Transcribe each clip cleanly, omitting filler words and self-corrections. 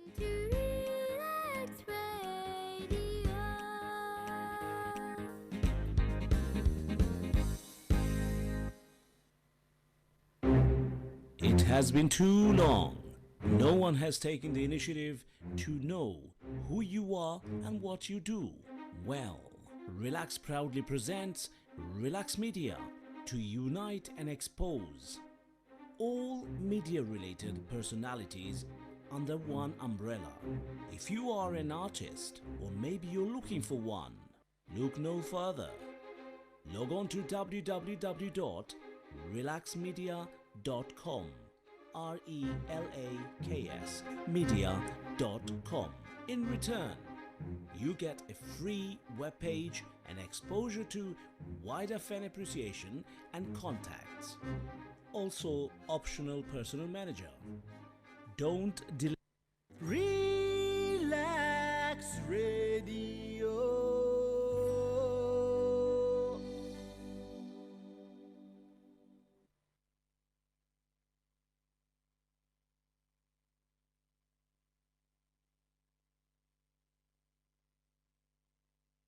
into Relaks Radio. It has been too long. No one has taken the initiative to know who you are and what you do. Well, Relax proudly presents Relax Media to unite and expose all media-related personalities under one umbrella. If you are an artist or maybe you're looking for one, look no further. Log on to www.relaxmedia.com RELAKS media.com. In return, you get a free webpage and exposure to wider fan appreciation and contacts. Also, optional personal manager. Don't delay. Relax Radio.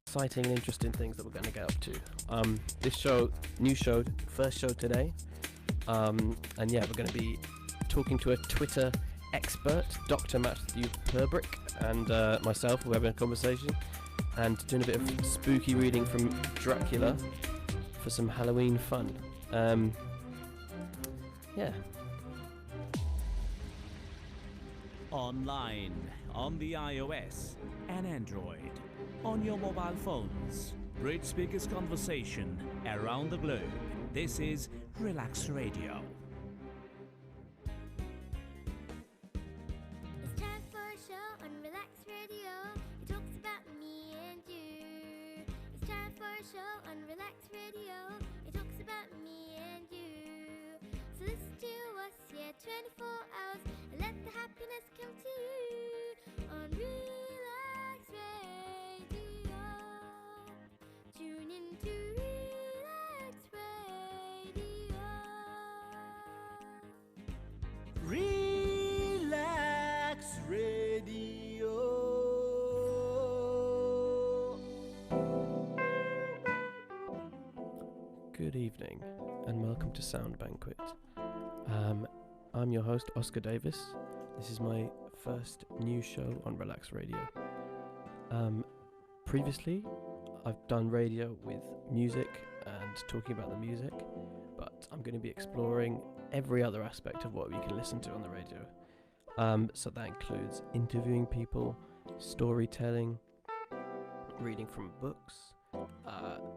Exciting and interesting things that we're going to get up to. This show, first show today. And yeah, we're going to be talking to a Twitter expert, Dr. Matthew Perbrick, and myself. We're having a conversation and doing a bit of spooky reading from Dracula for some Halloween fun. Yeah. Online, on the iOS and Android, on your mobile phones. Bridge Speakers conversation around the globe. This is Relax Radio. It's time for a show on Relax Radio. It talks about me and you. It's time for a show on Relax Radio. It talks about me and you. So listen to us, yeah, 24 hours, and let the happiness come to you on Relax Radio. Tune in to Relax Radio. Relax Radio. Good evening and welcome to Sound Banquet. I'm your host, Oscar Davis. This is my first new show on Relax Radio. Previously, I've done radio with music and talking about the music, but I'm going to be exploring every other aspect of what you can listen to on the radio. So that includes interviewing people, storytelling, reading from books,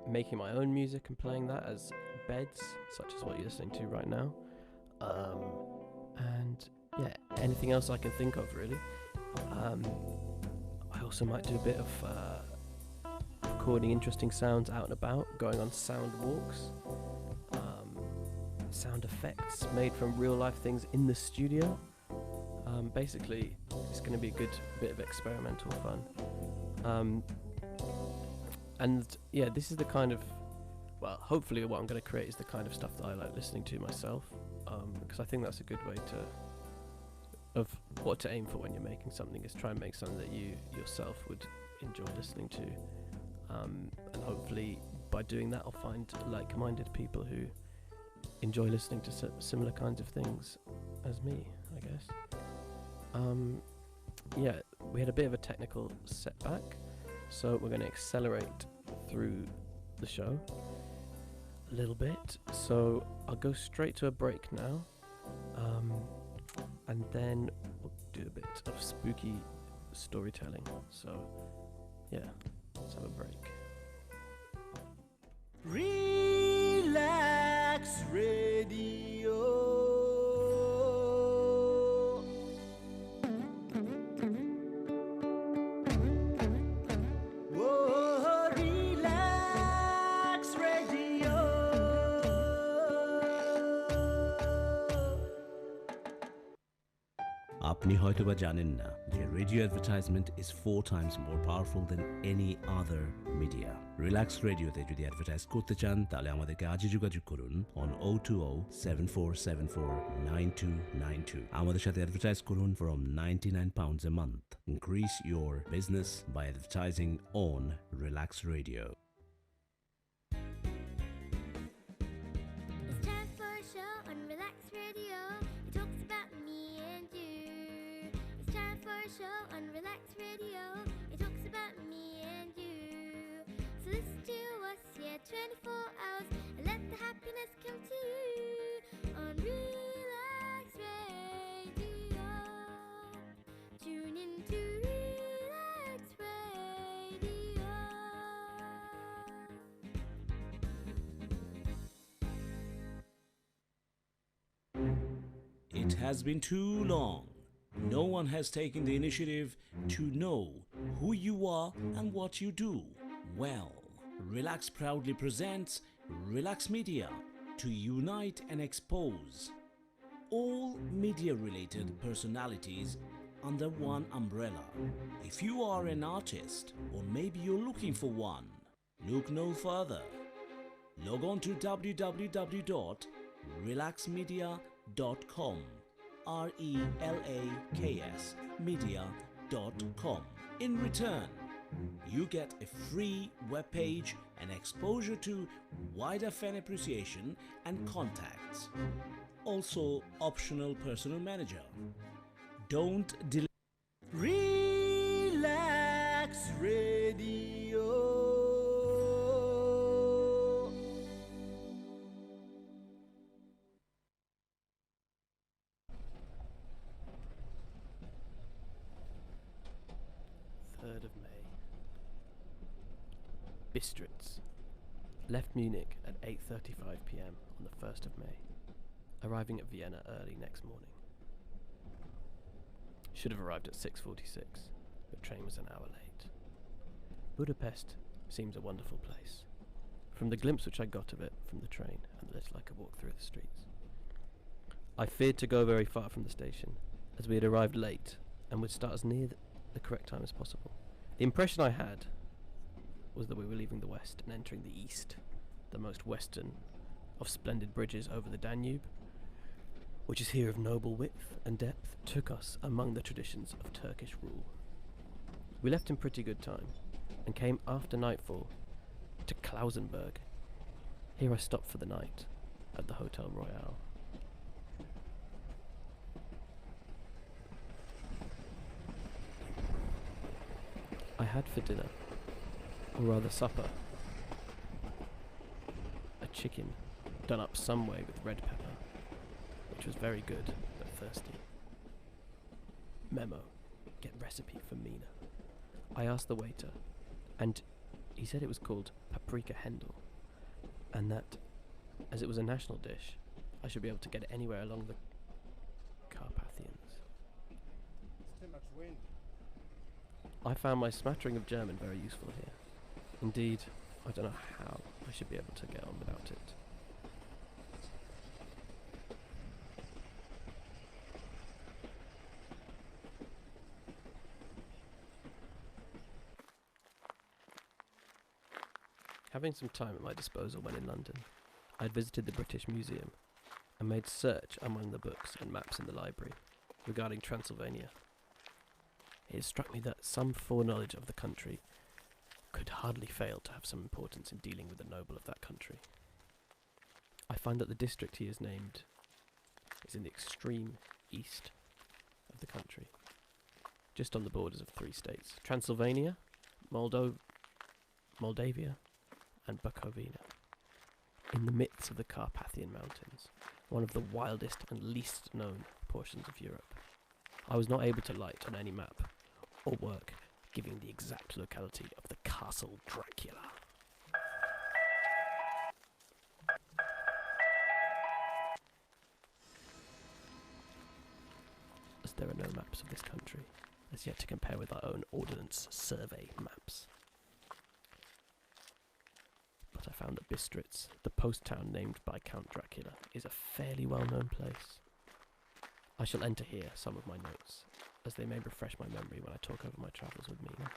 making my own music and playing that as beds, such as what you're listening to right now. And yeah, anything else I can think of really. I also might do a bit of recording interesting sounds out and about, going on sound walks, sound effects made from real life things in the studio. Basically, it's going to be a good bit of experimental fun. And yeah, this is the kind of, well, hopefully what I'm going to create is the kind of stuff that I like listening to myself, because I think that's a good way of what to aim for when you're making something, is try and make something that you yourself would enjoy listening to, and hopefully by doing that I'll find like-minded people who enjoy listening to similar kinds of things as me, I guess. Yeah, we had a bit of a technical setback, so we're going to accelerate through the show a little bit. So I'll go straight to a break now, and then we'll do a bit of spooky storytelling. So yeah, let's have a break. Relax Radio. আপনি হয়তোবা জানেন না যে radio advertisement is 4 times more powerful than any other media. Relax রেডিওতে যদি advertise করতে চান তাহলে আমাদেরকে আজই যোগাযোগ করুন on 020-7474-9292 আমাদের সাথে অ্যাডভার্টাইজ করুন from 99 pounds a month. Increase your business by advertising on Relax Radio. It's time for a show on Relax Radio. It talks about me and you. It's time for a show on Relax Radio. It talks about me and you. So listen to us here 24 hours and let the happiness come to you on Relax Radio. Tune in to Relax Radio. It has been too long. No one has taken the initiative to know who you are and what you do. Well, Relax proudly presents Relax Media to unite and expose all media-related personalities under one umbrella. If you are an artist or maybe you're looking for one, look no further. Log on to www.relaxmedia.com. RELAKS media.com. In return, you get a free webpage and exposure to wider fan appreciation and contacts. Also, optional personal manager. Don't delay. Relax Radio. Of May. Bistritz. Left Munich at 8:35 p.m. on the 1st of May, arriving at Vienna early next morning. Should have arrived at 6:46, but train was an hour late. Budapest seems a wonderful place, from the glimpse which I got of it from the train and the little I could walk through the streets. I feared to go very far from the station, as we had arrived late and would start as near the correct time as possible. The impression I had was that we were leaving the west and entering the east, the most western of splendid bridges over the Danube, which is here of noble width and depth, took us among the traditions of Turkish rule. We left in pretty good time and came after nightfall to Klausenberg. Here I stopped for the night at the Hotel Royal. I had for dinner, or rather supper, a chicken done up some way with red pepper, which was very good but thirsty. Memo, get recipe for Mina. I asked the waiter, and he said it was called paprika hendel, and that, as it was a national dish, I should be able to get it anywhere along the Carpathians. It's too much wind. I found my smattering of German very useful here. Indeed, I don't know how I should be able to get on without it. Having some time at my disposal when in London, I had visited the British Museum and made search among the books and maps in the library regarding Transylvania. It struck me that some foreknowledge of the country could hardly fail to have some importance in dealing with the noble of that country. I find that the district he is named is in the extreme east of the country, just on the borders of 3 states: Transylvania, Moldavia, and Bukovina, in the midst of the Carpathian Mountains, one of the wildest and least known portions of Europe. I was not able to light on any map or work giving the exact locality of the Castle Dracula. As there are no maps of this country, as yet to compare with our own Ordnance Survey maps. But I found that Bistritz, the post town named by Count Dracula, is a fairly well-known place. I shall enter here some of my notes, as they may refresh my memory when I talk over my travels with Mina.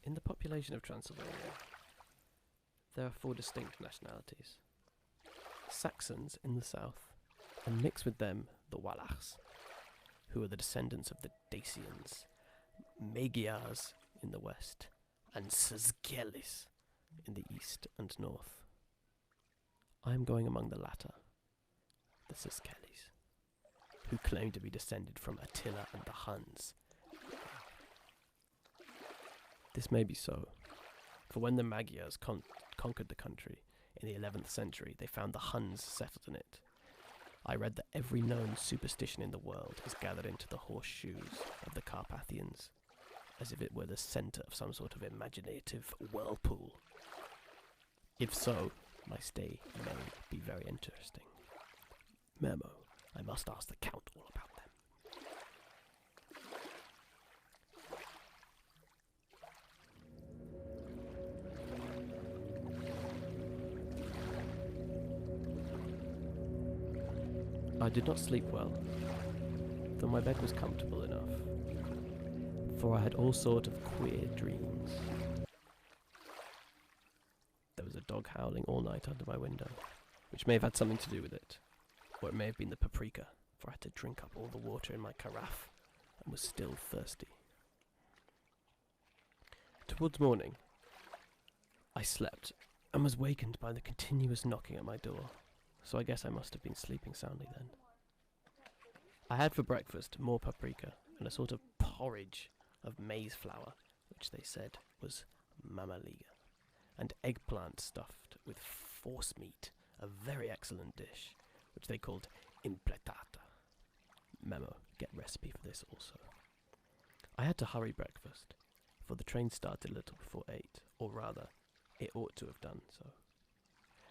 In the population of Transylvania, there are 4 distinct nationalities. Saxons in the south, and mixed with them the Relaks, who are the descendants of the Dacians, Magyars in the west, and Siskelis in the east and north. I am going among the latter, the Siskelis, who claim to be descended from Attila and the Huns. This may be so, for when the Magyars conquered the country in the 11th century, they found the Huns settled in it. I read that every known superstition in the world is gathered into the horseshoes of the Carpathians, as if it were the centre of some sort of imaginative whirlpool. If so, my stay may be very interesting. Memo, I must ask the Count all about them. I did not sleep well, though my bed was comfortable enough, for I had all sorts of queer dreams. There was a dog howling all night under my window, which may have had something to do with it, or it may have been the paprika, for I had to drink up all the water in my carafe, and was still thirsty. Towards morning, I slept, and was wakened by the continuous knocking at my door, so I guess I must have been sleeping soundly then. I had for breakfast more paprika and a sort of porridge of maize flour, which they said was mamaliga, and eggplant stuffed with force meat, a very excellent dish, which they called impletata. Memo, get recipe for this also. I had to hurry breakfast, for the train started a little before 8, or rather, it ought to have done so.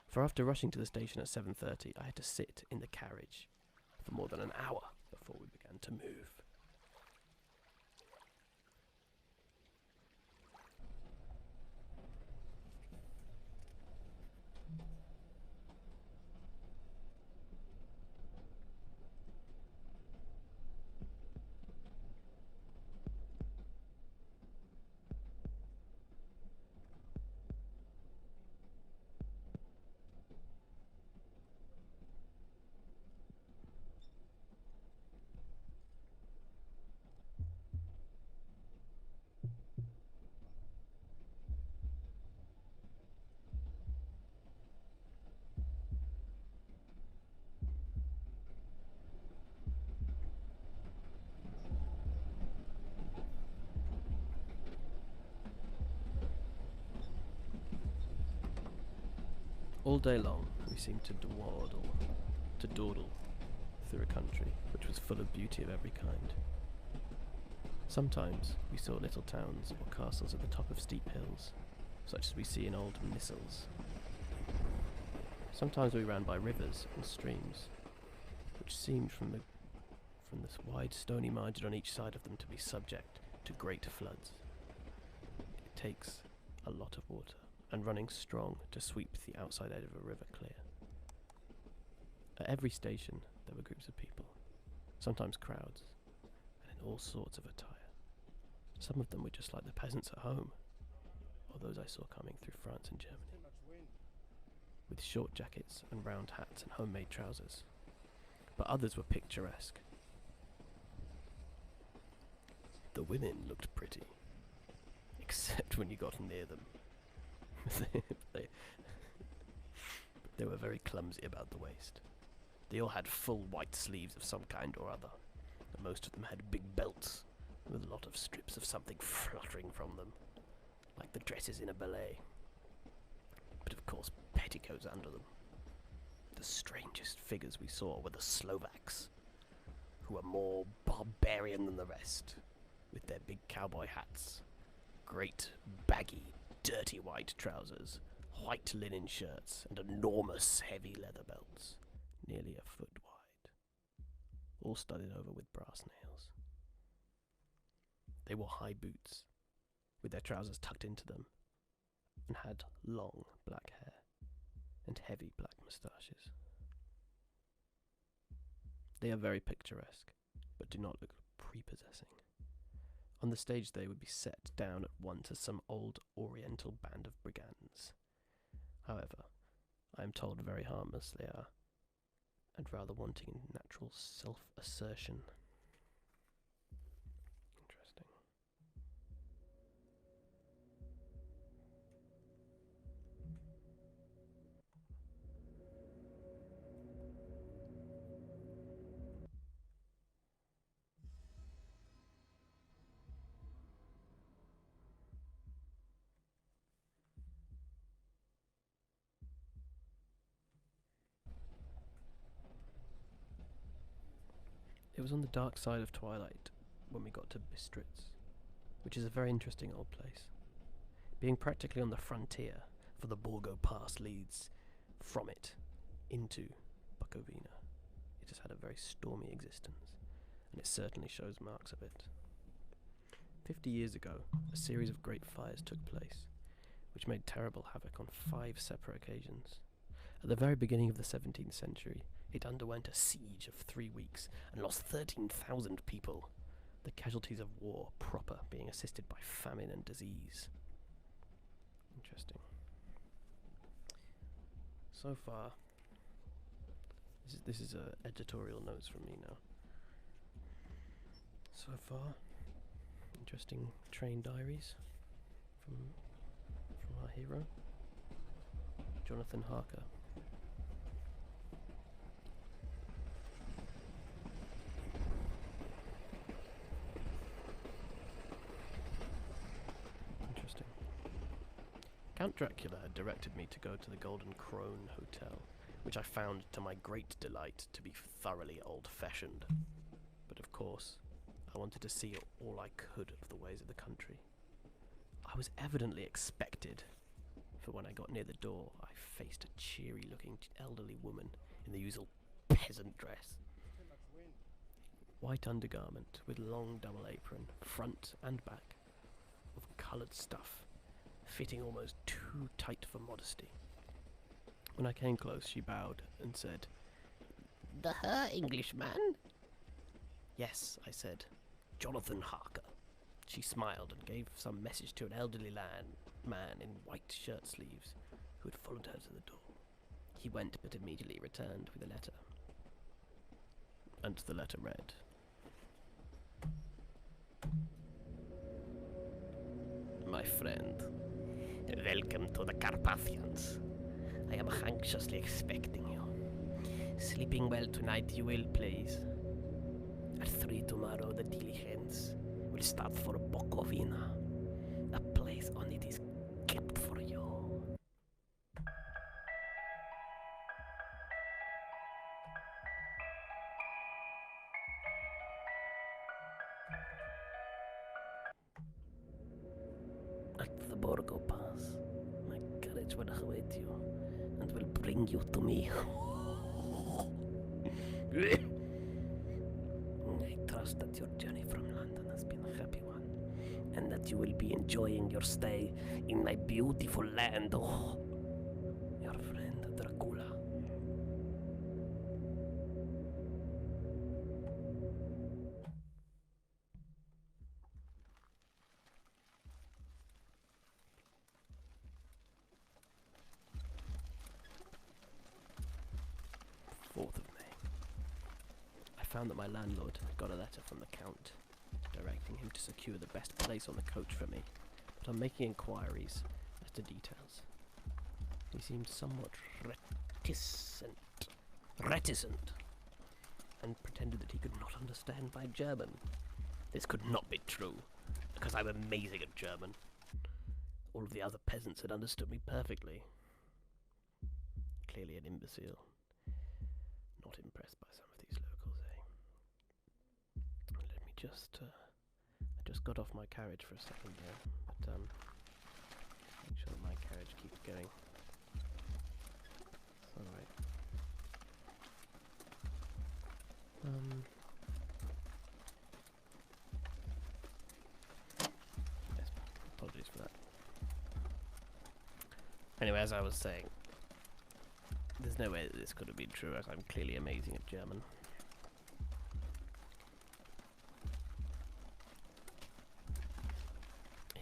For after rushing to the station at 7:30, I had to sit in the carriage for more than an hour before we began to move. All day long, we seemed to dawdle through a country which was full of beauty of every kind. Sometimes we saw little towns or castles at the top of steep hills, such as we see in old missals. Sometimes we ran by rivers and streams, which seemed from this wide stony margin on each side of them to be subject to great floods. It takes a lot of water, and running strong to sweep the outside edge of a river clear. At every station there were groups of people, sometimes crowds, and in all sorts of attire. Some of them were just like the peasants at home, or those I saw coming through France and Germany, Too much wind. with short jackets and round hats and homemade trousers. But others were picturesque. The women looked pretty, except when you got near them. They were very clumsy about the waist. They all had full white sleeves of some kind or other, and most of them had big belts with a lot of strips of something fluttering from them, like the dresses in a ballet. But of course, petticoats under them. The strangest figures we saw were the Slovaks, who were more barbarian than the rest, with their big cowboy hats, great baggy dirty white trousers, white linen shirts, and enormous heavy leather belts, nearly a foot wide, all studded over with brass nails. They wore high boots, with their trousers tucked into them, and had long black hair and heavy black moustaches. They are very picturesque, but do not look prepossessing. On the stage they would be set down at once as some old oriental band of brigands. However, I am told very harmless they are, and rather wanting in natural self-assertion. Interesting. It was on the dark side of twilight when we got to Bistritz, which is a very interesting old place. Being practically on the frontier, for the Borgo Pass leads from it into Bukovina. It has had a very stormy existence, and it certainly shows marks of it. 50 years ago, a series of great fires took place, which made terrible havoc on 5 separate occasions. At the very beginning of the 17th century, it underwent a siege of 3 weeks and lost 13,000 people, the casualties of war proper being assisted by famine and disease. Interesting. So far, this is editorial notes from me now. So far, interesting train diaries from our hero, Jonathan Harker. Count Dracula had directed me to go to the Golden Crone Hotel, which I found to my great delight to be thoroughly old-fashioned. But of course, I wanted to see all I could of the ways of the country. I was evidently expected, for when I got near the door, I faced a cheery-looking elderly woman in the usual peasant dress. White undergarment with long double apron, front and back, of coloured stuff, fitting almost too tight for modesty. When I came close, she bowed and said, "The Herr Englishman?" "Yes," I said, "Jonathan Harker." She smiled and gave some message to an elderly man in white shirt sleeves who had followed her to the door. He went but immediately returned with a letter. And the letter read, "My friend, welcome to the Carpathians. I am anxiously expecting you. Sleeping well tonight you will, please. At 3 tomorrow the diligence will start for Bukovina, a place only it is kept for you." At the Borgo Pass, my carriage will await you and will bring you to me. I trust that your journey from London has been a happy one, and that you will be enjoying your stay in my beautiful land. Oh, your friend Dracula. I found that my landlord had got a letter from the Count, directing him to secure the best place on the coach for me, but on making inquiries as to details, he seemed somewhat reticent, and pretended that he could not understand my German. This could not be true, because I'm amazing at German. All of the other peasants had understood me perfectly. Clearly an imbecile. Not impressed by some of these locals, eh? Let me just, I just got off my carriage for a second there, but, make sure that my carriage keeps going. Alright. Yes, apologies for that. as I was saying, there's no way that this could have been true, as I'm clearly amazing at German.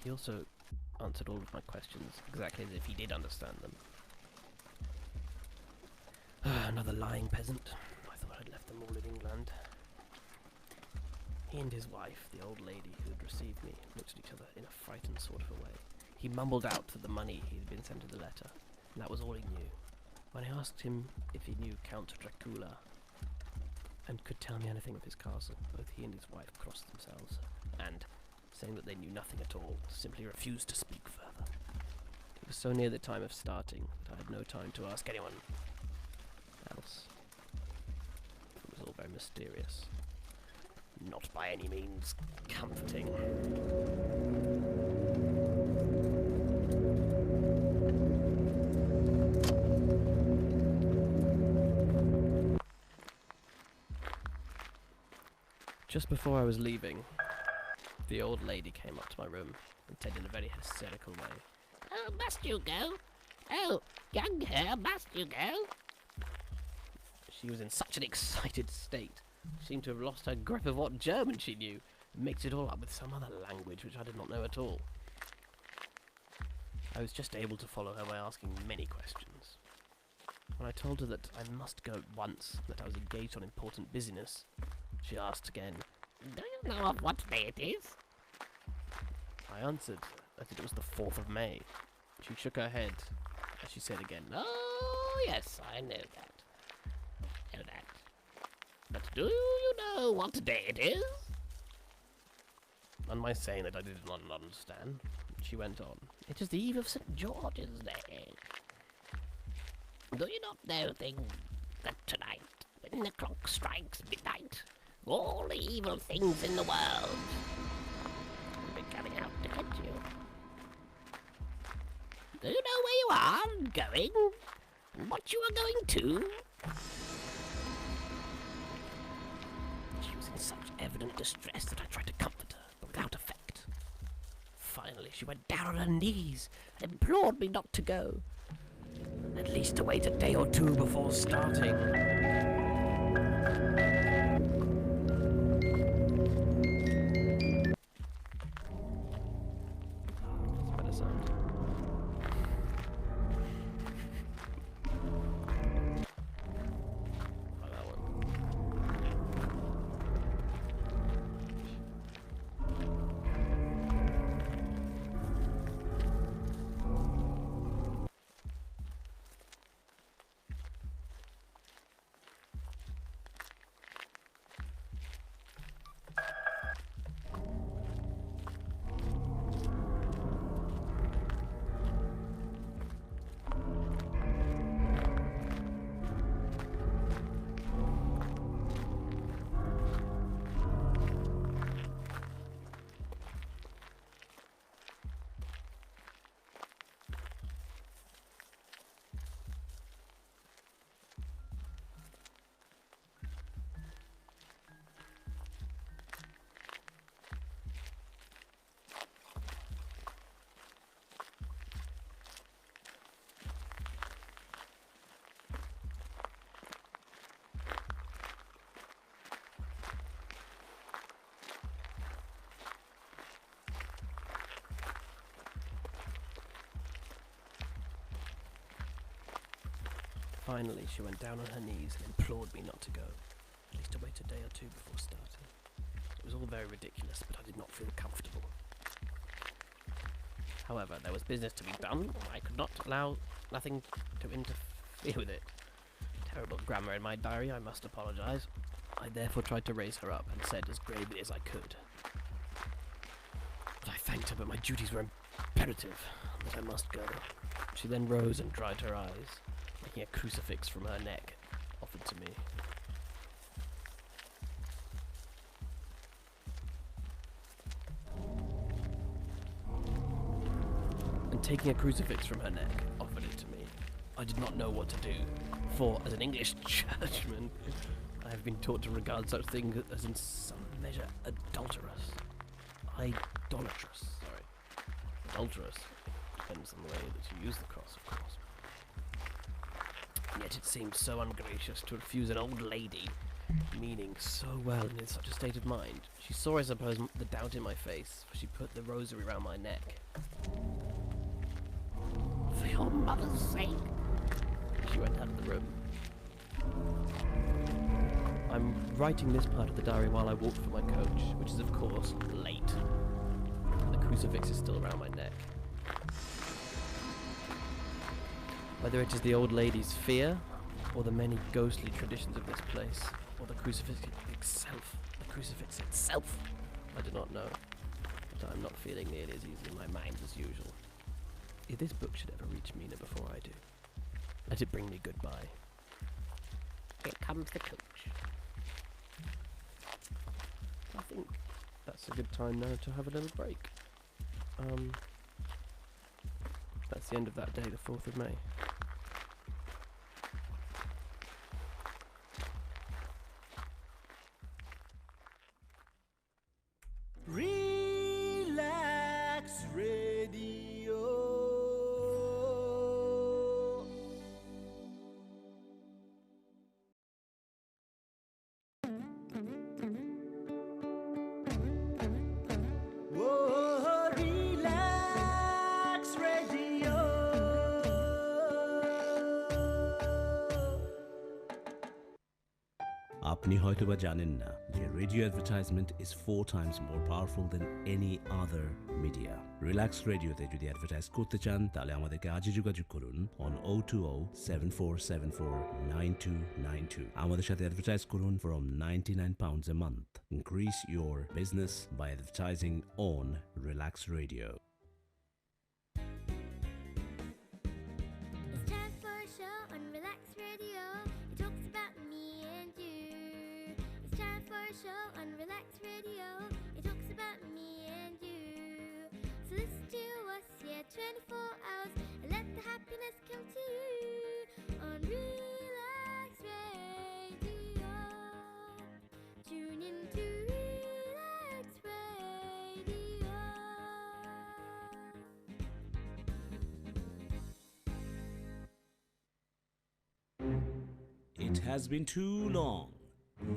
He also answered all of my questions exactly as if he did understand them. Another lying peasant. I thought I'd left them all in England. He and his wife, the old lady who had received me, looked at each other in a frightened sort of a way. He mumbled out for the money he had been sent in the letter, and that was all he knew. When I asked him if he knew Count Dracula and could tell me anything of his castle, both he and his wife crossed themselves, and, saying that they knew nothing at all, simply refused to speak further. It was so near the time of starting that I had no time to ask anyone else. It was all very mysterious. Not by any means comforting. Just before I was leaving, the old lady came up to my room and said in a very hysterical way, "Oh, must you go? Oh, young her, must you go?" She was in such an excited state. She seemed to have lost her grip of what German she knew, and mixed it all up with some other language which I did not know at all. I was just able to follow her by asking many questions. When I told her that I must go at once, that I was engaged on important business, she asked again, "Do you know of what day it is?" I answered that it was the 4th of May. She shook her head as she said again, "Oh, yes, I know that. Know that. But do you know what day it is?" On my saying that I did not understand, she went on, "It is the eve of St. George's Day. Do you not know, that tonight, when the clock strikes midnight, all the evil things in the world will be coming out to get you? Do you know where you are going? And what you are going to?" She was in such evident distress that I tried to comfort her, but without effect. Finally, she went down on her knees and implored me not to go. At least to wait a day or two before starting. That's a better sound. Like that one. Finally, she went down on her knees and implored me not to go, at least to wait a day or two before starting. It was all very ridiculous, but I did not feel comfortable. However, there was business to be done. I could not allow nothing to interfere with it. Terrible grammar in my diary, I must apologise. I therefore tried to raise her up and said as gravely as I could that I thanked her, but my duties were imperative, and that I must go. She then rose and dried her eyes, making a crucifix from her neck, offered to me. And taking a crucifix from her neck, offered it to me. I did not know what to do, for as an English churchman, I have been taught to regard such things as in some measure adulterous. Idolatrous, sorry. Adulterous depends on the way that you use the cross, of course. seemed so ungracious to refuse an old lady, meaning so well and in such a state of mind. She saw, I suppose, the doubt in my face, for she put the rosary round my neck. For your mother's sake. She went out of the room. I'm writing this part of the diary while I walk for my coach, which is, of course, late. The crucifix is still around my neck. Whether it is the old lady's fear, or the many ghostly traditions of this place, or the crucifix itself, I do not know. But I'm not feeling nearly as easy in my mind as usual. If this book should ever reach Mina before I do, let it bring me goodbye. Here comes the coach. I think that's a good time now to have a little break. That's the end of that day, the 4th of May. Relax Radio. Whoa, Relax Radio. আপনি হয়তোবা জানেন না যে radio advertisement is 4 times more powerful than any other media. Relax রেডিওতে যদি advertise করতে চান তাহলে আমাদেরকে আজই যোগাযোগ করুন on 020-7474-9292. আমাদের সাথে অ্যাডভার্টাইজ করুন from £99 a month. Increase your business by advertising on Relax Radio. It's time for a show on Relax Radio. It talks about me and you. It's time for a show on Relax Radio. It talks about me and you. So listen to us here 24 hours and let the happiness come to you on Relax Radio. Tune in to Relax Radio. It has been too long.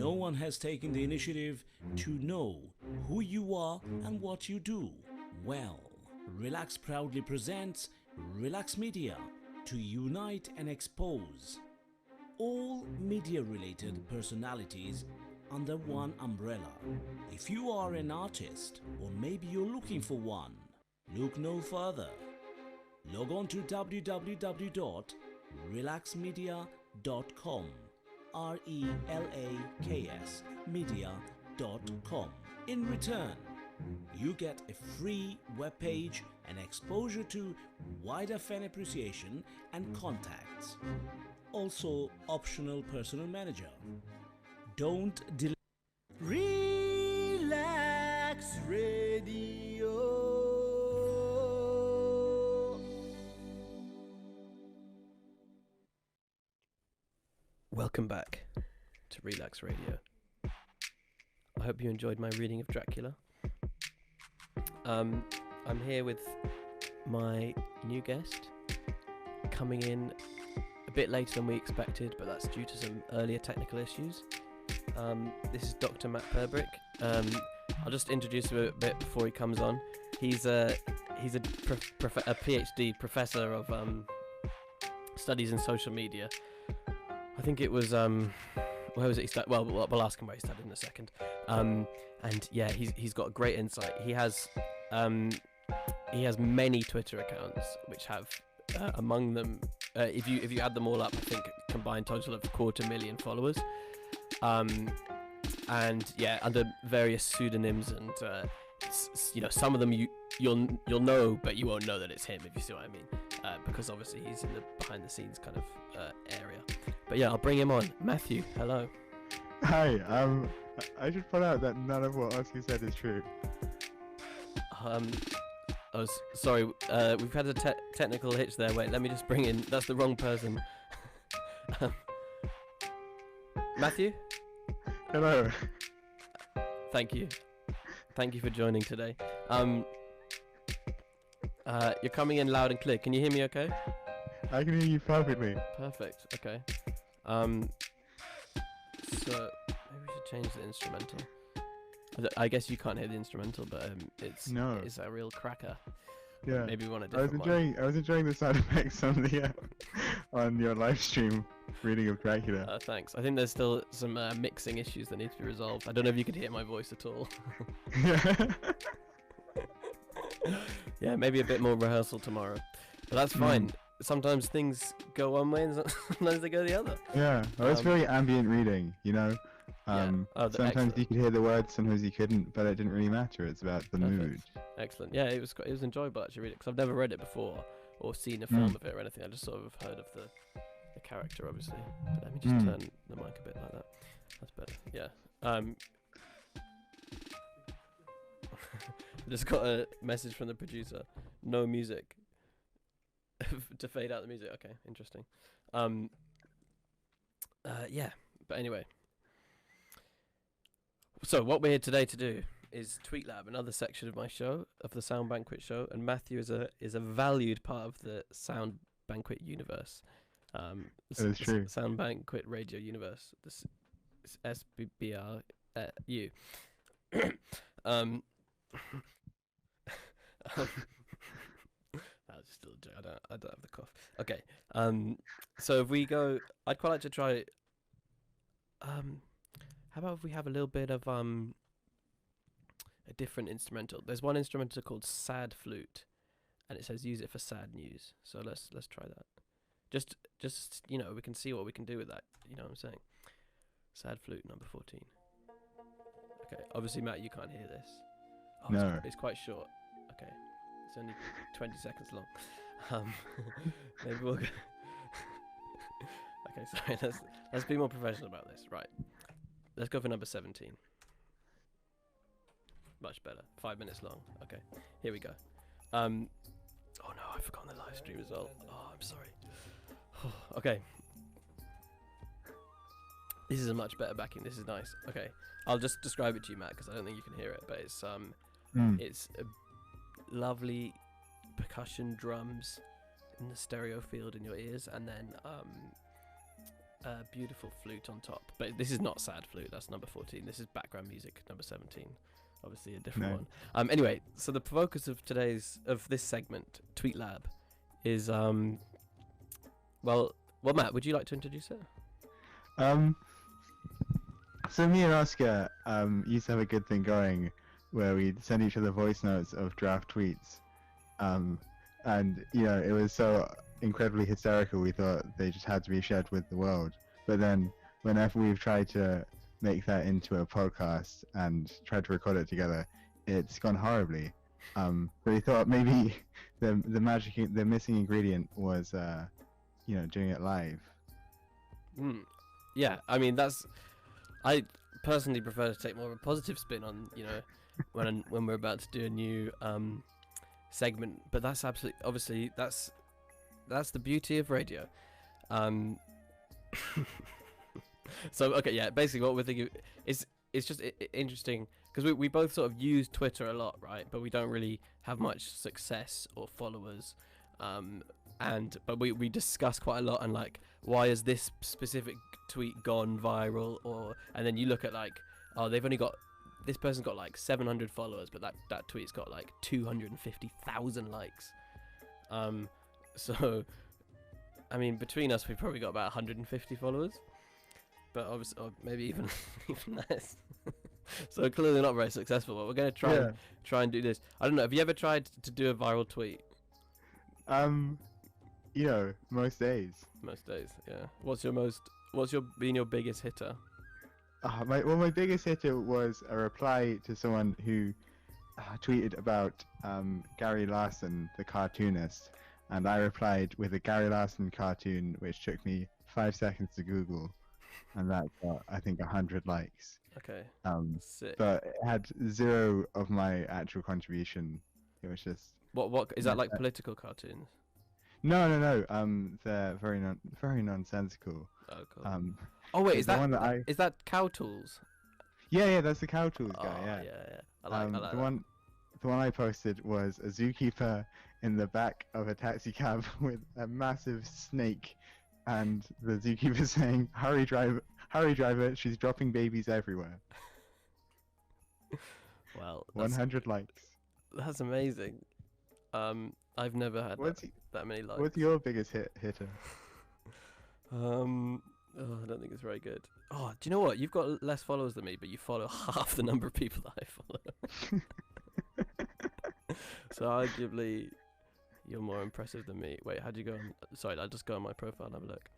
No one has taken the initiative to know who you are and what you do. Well, Relax proudly presents Relax Media to unite and expose all media-related personalities under one umbrella. If you are an artist or maybe you're looking for one, look no further. Log on to www.relaxmedia.com. RELAKS media.com. In return, you get a free webpage and exposure to wider fan appreciation and contacts. Also, optional personal manager. Don't delay. Relax Radio. Welcome back to Relaks Radio. I hope you enjoyed my reading of Dracula. I'm here with my new guest, coming in a bit later than we expected, but that's due to some earlier technical issues. This is Dr. Matt Perbrick. I'll just introduce him a bit before he comes on. He's a PhD professor of studies in social media. I think it was where was it he studied? Well, we'll ask him where he studied in a second. And yeah, he's got great insight. He has many Twitter accounts which have among them, if you add them all up, I think a combined total of 250,000 followers. And yeah, under various pseudonyms, and some of them you'll know, but you won't know that it's him, if you see what I mean, because obviously he's in the behind the scenes kind of area. But yeah, I'll bring him on. Matthew, hello. Hi, I should point out that none of what Oski said is true. Oh, sorry, we've had a technical hitch there. Wait, let me just bring in, that's the wrong person. Matthew? Hello. Thank you for joining today. You're coming in loud and clear. Can you hear me okay? I can hear you perfectly. Perfect, okay. So maybe we should change the instrumental. I guess you can't hear the instrumental, but it's a real cracker. Yeah. Maybe we want a different one. I was enjoying the sound effects on the on your live stream reading of Dracula. Thanks. I think there's still some mixing issues that need to be resolved. I don't know if you could hear my voice at all. Yeah. Yeah, maybe a bit more rehearsal tomorrow. But that's fine. Sometimes things go one way and sometimes they go the other. Yeah. Well, it's very ambient reading, you know. Sometimes excellent. you could hear the words, sometimes you couldn't, but it didn't really matter. It's about the Perfect. mood. Excellent. Yeah, it was enjoyable actually read it, because I've never read it before or seen a film of it or anything. I just sort of heard of the character, obviously. But let me just turn the mic a bit like that. That's better. Yeah. Just got a message from the producer. No music. To fade out the music. Okay, interesting. Yeah. But anyway. So what we're here today to do is Tweet Lab, another section of my show, of the Sound Banquet show, and Matthew is a valued part of the Sound Banquet universe. That is true. Sound Banquet radio universe. This is SBBRU. That's still a joke. I don't have the cough. Okay. So if we go, I'd quite like to try. How about if we have a little bit of a different instrumental? There's one instrumental called Sad Flute, and it says use it for sad news. So let's try that. Just we can see what we can do with that. You know what I'm saying? Sad Flute number 14. Okay. Obviously, Matt, you can't hear this. Oh, No. It's quite short. Okay. It's only 20 seconds long. Maybe we'll go. Okay, sorry. Let's be more professional about this. Right. Let's go for number 17. Much better. 5 minutes long. Okay. Here we go. Oh no, I've forgotten the live stream as well. Oh, I'm sorry. Okay. This is a much better backing. This is nice. Okay. I'll just describe it to you, Matt, because I don't think you can hear it. But it's a lovely percussion drums in the stereo field in your ears, and then a beautiful flute on top. But this is not Sad Flute. That's number 14. This is background music, number 17. Obviously a different one. Anyway, so the focus of this segment, Tweet Lab, is well, Matt, would you like to introduce it? So me and Oscar used to have a good thing going where we'd send each other voice notes of draft tweets, and it was so incredibly hysterical we thought they just had to be shared with the world. But then whenever we've tried to make that into a podcast and tried to record it together, it's gone horribly. But we thought maybe the missing ingredient was doing it live. Yeah, I mean I personally prefer to take more of a positive spin on when we're about to do a new segment, but that's obviously that's the beauty of radio. So okay, yeah, basically what we're thinking is it's just interesting because we both sort of use Twitter a lot, right? But we don't really have much success or followers, but we discuss quite a lot, and like, why has this specific tweet gone viral? And then you look at like, oh, this person's got like 700 followers, but that tweet's got like 250,000 likes. So I mean, between us, we've probably got about 150 followers, but obviously, or maybe even less. So clearly not very successful. But we're gonna try and do this. I don't know. Have you ever tried to do a viral tweet? Most days. Most days, yeah. What's been your biggest hitter? My biggest hitter was a reply to someone who tweeted about Gary Larson, the cartoonist, and I replied with a Gary Larson cartoon, which took me 5 seconds to Google, and that got, I think, 100 likes. Okay. Sick. But it had zero of my actual contribution. It was just. What is that, like political cartoons? No. They're very nonsensical. Oh, cool. Oh wait, is that Cow Tools? Yeah, that's the Cow Tools guy. Yeah. I like the that. one I posted was a zookeeper in the back of a taxi cab with a massive snake and the zookeeper saying, hurry driver, she's dropping babies everywhere. Well, 100 likes. that's amazing. I've never had that many likes. What's your biggest hitter? Oh, I don't think it's very good. Oh, do you know what? You've got less followers than me, but you follow half the number of people that I follow. So arguably, you're more impressive than me. Wait, how'd you go on? Sorry, I'll just go on my profile and have a look.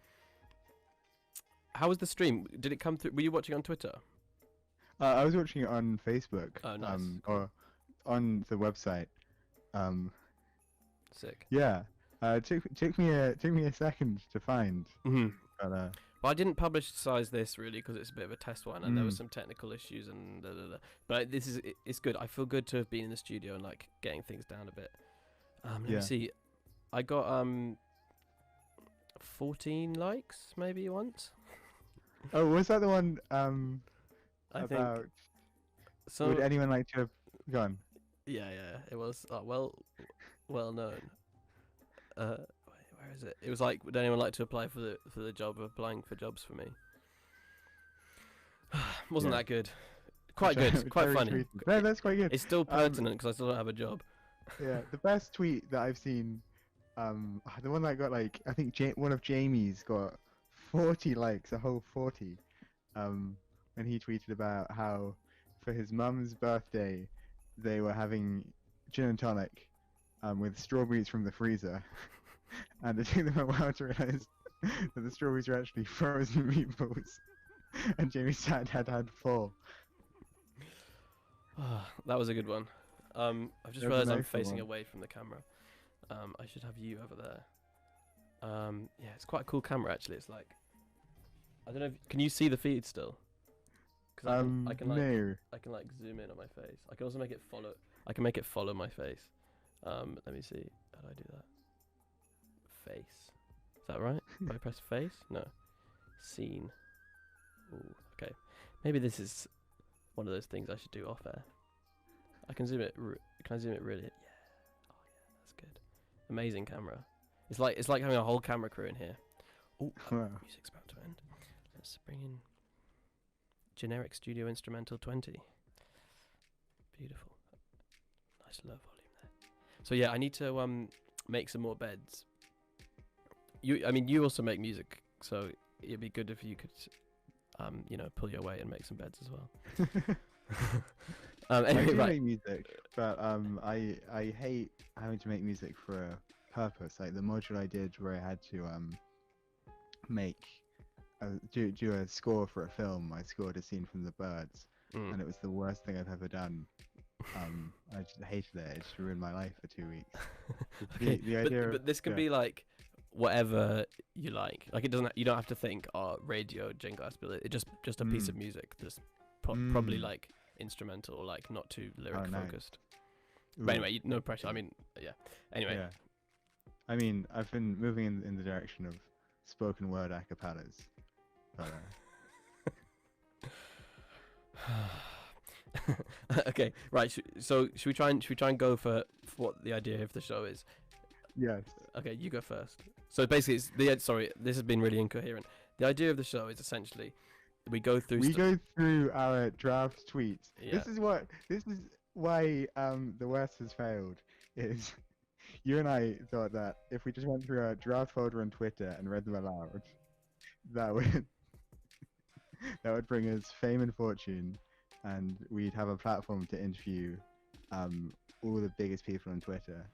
How was the stream? Did it come through? Were you watching on Twitter? I was watching it on Facebook. Oh, nice. Or on the website. Sick. Yeah. Took me a second to find. Mm-hmm. But, Well, I didn't publicize this really because it's a bit of a test one, and there were some technical issues and da, da, da. But it's good. I feel good to have been in the studio and like getting things down a bit. Let me see. I got 14 likes maybe once. Oh, was that the one I about? think. So Would anyone like to have gone? yeah, it was well known. Where is it? It was like, would anyone like to apply for the job of applying for jobs for me? Wasn't that good? Quite good, quite funny. No, that's quite good. It's still pertinent because I still don't have a job. Yeah, the best tweet that I've seen, the one that got like, I think one of Jamie's got 40 likes, a whole 40, when he tweeted about how for his mum's birthday they were having gin and tonic with strawberries from the freezer, and it took them a while to realise that the strawberries were actually frozen meatballs, and Jamie's dad had 4. That was a good one. I've just realised I'm facing away from the camera. I should have you over there. Yeah, it's quite a cool camera actually. It's like, I don't know. Can you see the feed still? Cause I can like zoom in on my face. I can also make it follow. I can make it follow my face. Let me see. How do I do that? Face. Is that right? Do I press face? No. Scene. Ooh, okay. Maybe this is one of those things I should do off air. I can zoom it. Can I zoom it really? Yeah. Oh yeah, that's good. Amazing camera. It's like having a whole camera crew in here. Oh, music's about to end. Let's bring in generic studio instrumental 20. Beautiful. Nice low volume there. So yeah, I need to make some more beds. You also make music, so it'd be good if you could pull your weight and make some beds as well. Anyway, I do right. make music, but I hate having to make music for a purpose. Like the module I did where I had to do a score for a film. I scored a scene from The Birds, and it was the worst thing I've ever done. I just hated it. It just ruined my life for 2 weeks. Okay, the idea but this can be like whatever you like. Like it doesn't. You don't have to think, radio jingle. It's just a piece of music that's probably like instrumental, or like not too lyric focused. Ooh. But anyway, no pressure. I mean, yeah. Anyway. Yeah. I mean, I've been moving in the direction of spoken word acapellas. But, okay, right. So should we try and go for what the idea of the show is? yes. Okay, you go first. So basically, sorry, this has been really incoherent. The idea of the show is essentially we go through. Go through our draft tweets. Yeah. This is why the West has failed. Is you and I thought that if we just went through our draft folder on Twitter and read them aloud, that would bring us fame and fortune, and we'd have a platform to interview all the biggest people on Twitter.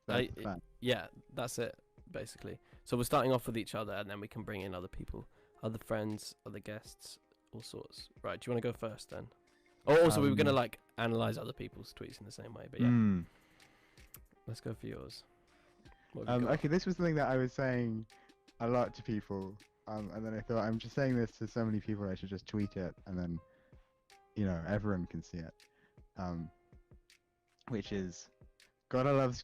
That's the plan. Yeah, that's it basically. So we're starting off with each other, and then we can bring in other people, other friends, other guests, all sorts. Right? Do you want to go first then? Oh, also we were gonna like analyze other people's tweets in the same way, but yeah. Let's go for yours. Okay, this was something that I was saying a lot to people, and then I thought I'm just saying this to so many people I should just tweet it, and then everyone can see it. Which is, gotta love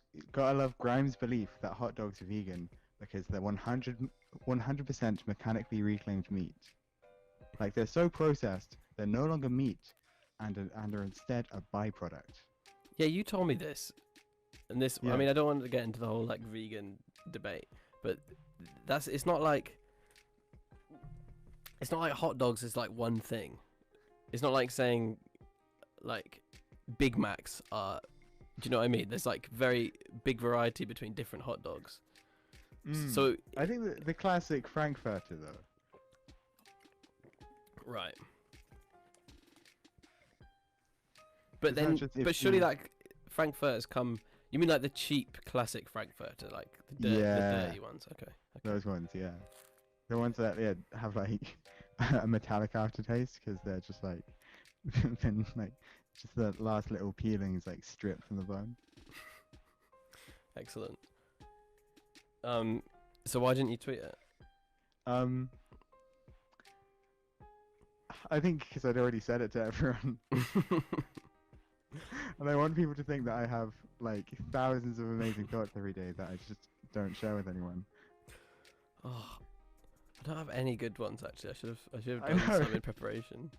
Grimes' belief that hot dogs are vegan because they're 100% mechanically reclaimed meat. Like they're so processed, they're no longer meat, and are instead a byproduct. Yeah, you told me this, and this. Yeah. I mean, I don't want to get into the whole like vegan debate, but it's not like hot dogs is like one thing. It's not like saying like Big Macs are. Do you know what I mean? There's like very big variety between different hot dogs. So I think the classic Frankfurter though. right. But It's not then, just if but surely you- like Frankfurters come. You mean like the cheap classic Frankfurter, like the dirty ones? Okay. Those ones, yeah. The ones that have like a metallic aftertaste because they're just like been like just the last little peelings like stripped from the bone. Excellent. So why didn't you tweet it? I think because I'd already said it to everyone, and I want people to think that I have like thousands of amazing thoughts every day that I just don't share with anyone. Oh, I don't have any good ones actually. I should have I done know. some in preparation.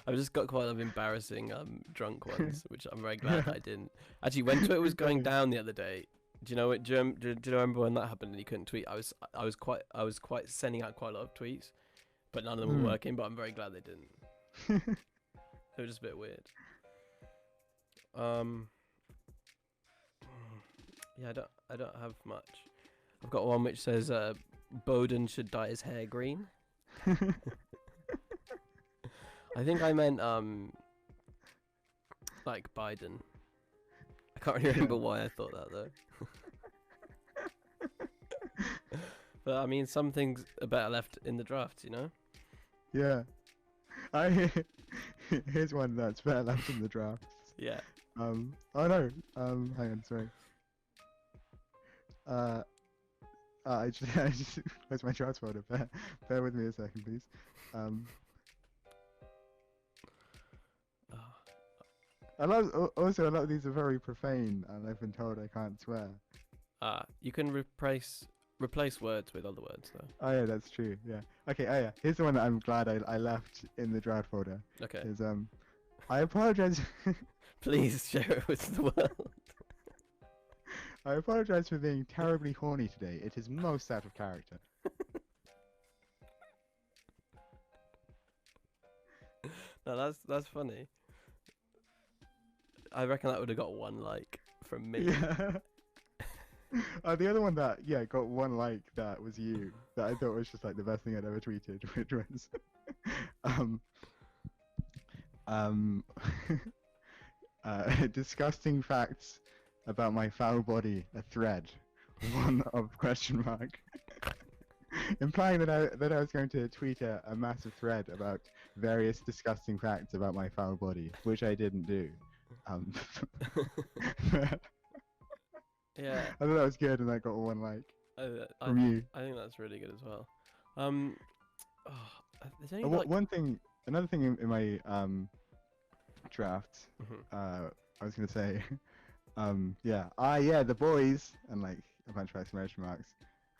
I've just got quite a lot of embarrassing drunk ones, which I'm very glad that I didn't. Actually, when Twitter was going down the other day, do you know it? Do you remember when that happened and you couldn't tweet? I was quite sending out quite a lot of tweets, but none of them were working. But I'm very glad they didn't. They were just a bit weird. Yeah, I don't have much. I've got one which says Bowden should dye his hair green. I think I meant like Biden. I can't really remember why I thought that though. But I mean, some things are better left in the draft, you know. Yeah. Here's one that's better left in the draft. Yeah. Oh no. Hang on, sorry. I just where's my draft folder? Bear with me a second, please. A lot of these are very profane, and I've been told I can't swear. You can replace words with other words though. Oh yeah, that's true. Yeah. Okay. Oh yeah. Here's the one that I'm glad I left in the draft folder. Okay. Is I apologize. Please share it with the world. I apologize for being terribly horny today. It is most out of character. No, that's funny. I reckon that would have got one like from me. Yeah. The other one that got one like that was you. That I thought was just like the best thing I'd ever tweeted, which was disgusting facts about my foul body, a thread, one of question mark, implying that I was going to tweet a massive thread about various disgusting facts about my foul body, which I didn't do. Yeah. I thought that was good, and I got one like from you. I think that's really good as well. There's only like... Another thing in my draft. Mhm. I was gonna say, the boys, and like a bunch of exclamation marks.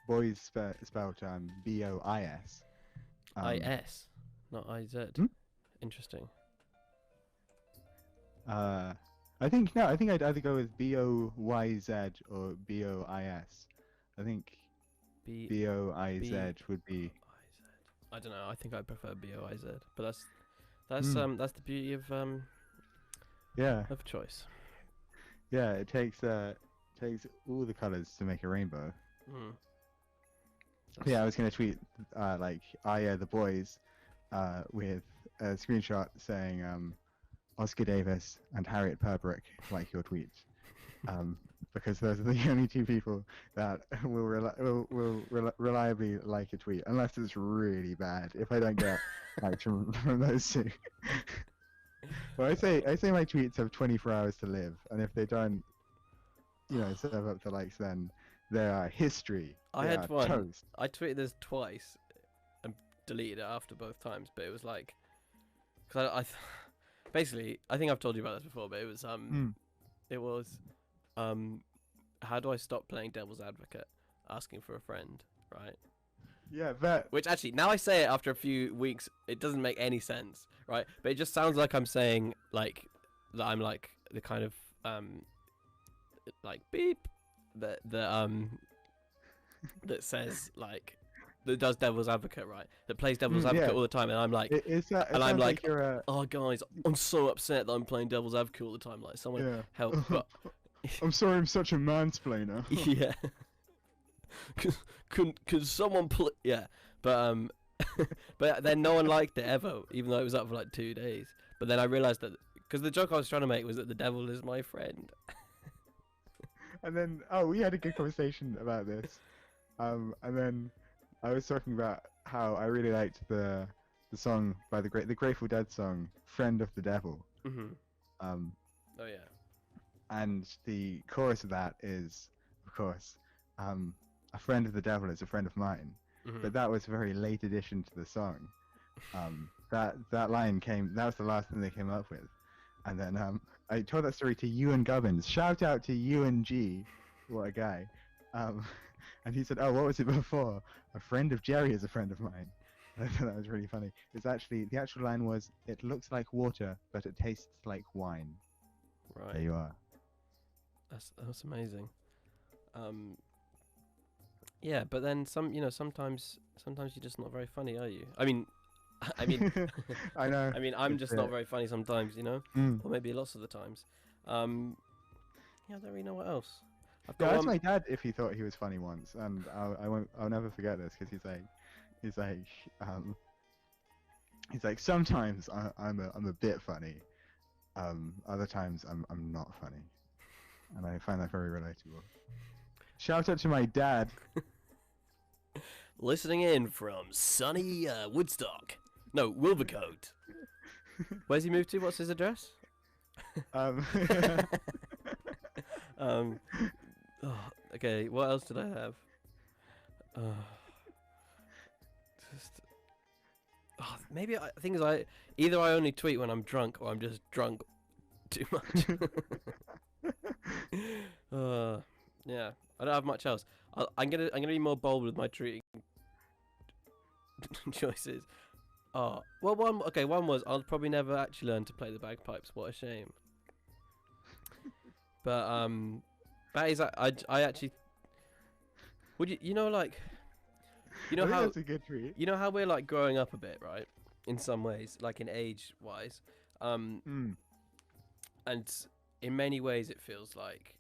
Boys spelled B-O-I-S. I-S, not I-Z. Interesting. I think I'd either go with B-O-Y-Z or B-O-I-S. I think B-O-I-Z would be. I don't know. I think I prefer B-O-I-Z, but that's the beauty of of choice. Yeah, it takes all the colors to make a rainbow. Yeah, I was gonna tweet the boys with a screenshot saying Oscar Davis and Harriet Purbrick like your tweet, because those are the only two people that will reliably like a tweet, unless it's really bad. If I don't get likes from those two. Well, I say my tweets have 24 hours to live, and if they don't, serve up the likes, then they are history. I They had are one. toast. I tweeted this twice and deleted it after both times, but it was like, because basically, I think I've told you about this before, but it was how do I stop playing devil's advocate, asking for a friend, right? Yeah, that. Which actually, now I say it after a few weeks, it doesn't make any sense, right? But it just sounds like I'm saying like that I'm like the kind of like beep the that says like that does devil's advocate, right? That plays devil's advocate yeah. all the time, and I'm like, It and I'm sounds like, you're a oh guys, I'm so upset that I'm playing devil's advocate all the time. Like, someone yeah. help! But I'm sorry, I'm such a mansplainer. yeah, can someone play? Yeah, but but then no one liked it ever, even though it was up for like 2 days. But then I realized that because the joke I was trying to make was that the devil is my friend. And then we had a good conversation about this. And then I was talking about how I really liked the song by the Grateful Dead song "Friend of the Devil." Mhm. Um, Oh yeah. and the chorus of that is, of course, "A friend of the devil is a friend of mine." Mhm. But that was a very late addition to the song. That line that was the last thing they came up with. And then I told that story to Ewan Gubbins. Shout out to Ewan G. What a guy. And he said, "Oh, what was it before? A friend of Jerry is a friend of mine." I thought that was really funny. It's actually, the actual line was, "It looks like water, but it tastes like wine." Right. There you are. That's amazing. Yeah, but then sometimes you're just not very funny, are you? I mean, I know. I mean, I'm It's just not very funny sometimes, Mm. or maybe lots of the times. Yeah, I don't really know what else. I've Yeah, got that's one. my dad if he thought he was funny once, and I'll never forget this because he's like sometimes I'm a bit funny, other times I'm not funny, and I find that very relatable. Shout out to my dad. Listening in from sunny Woodstock. No, Wilvercote. Where's he moved to? What's his address? Um, Okay, what else did I have? Just maybe I think is either I only tweet when I'm drunk or I'm just drunk too much. Yeah, I don't have much else. I'm gonna be more bold with my tweeting choices. Oh, well, one was I'll probably never actually learn to play the bagpipes. What a shame. But that is I actually would like I think how that's a good treat. we're like growing up a bit, right? In some ways, like in age wise, Mm. and in many ways it feels like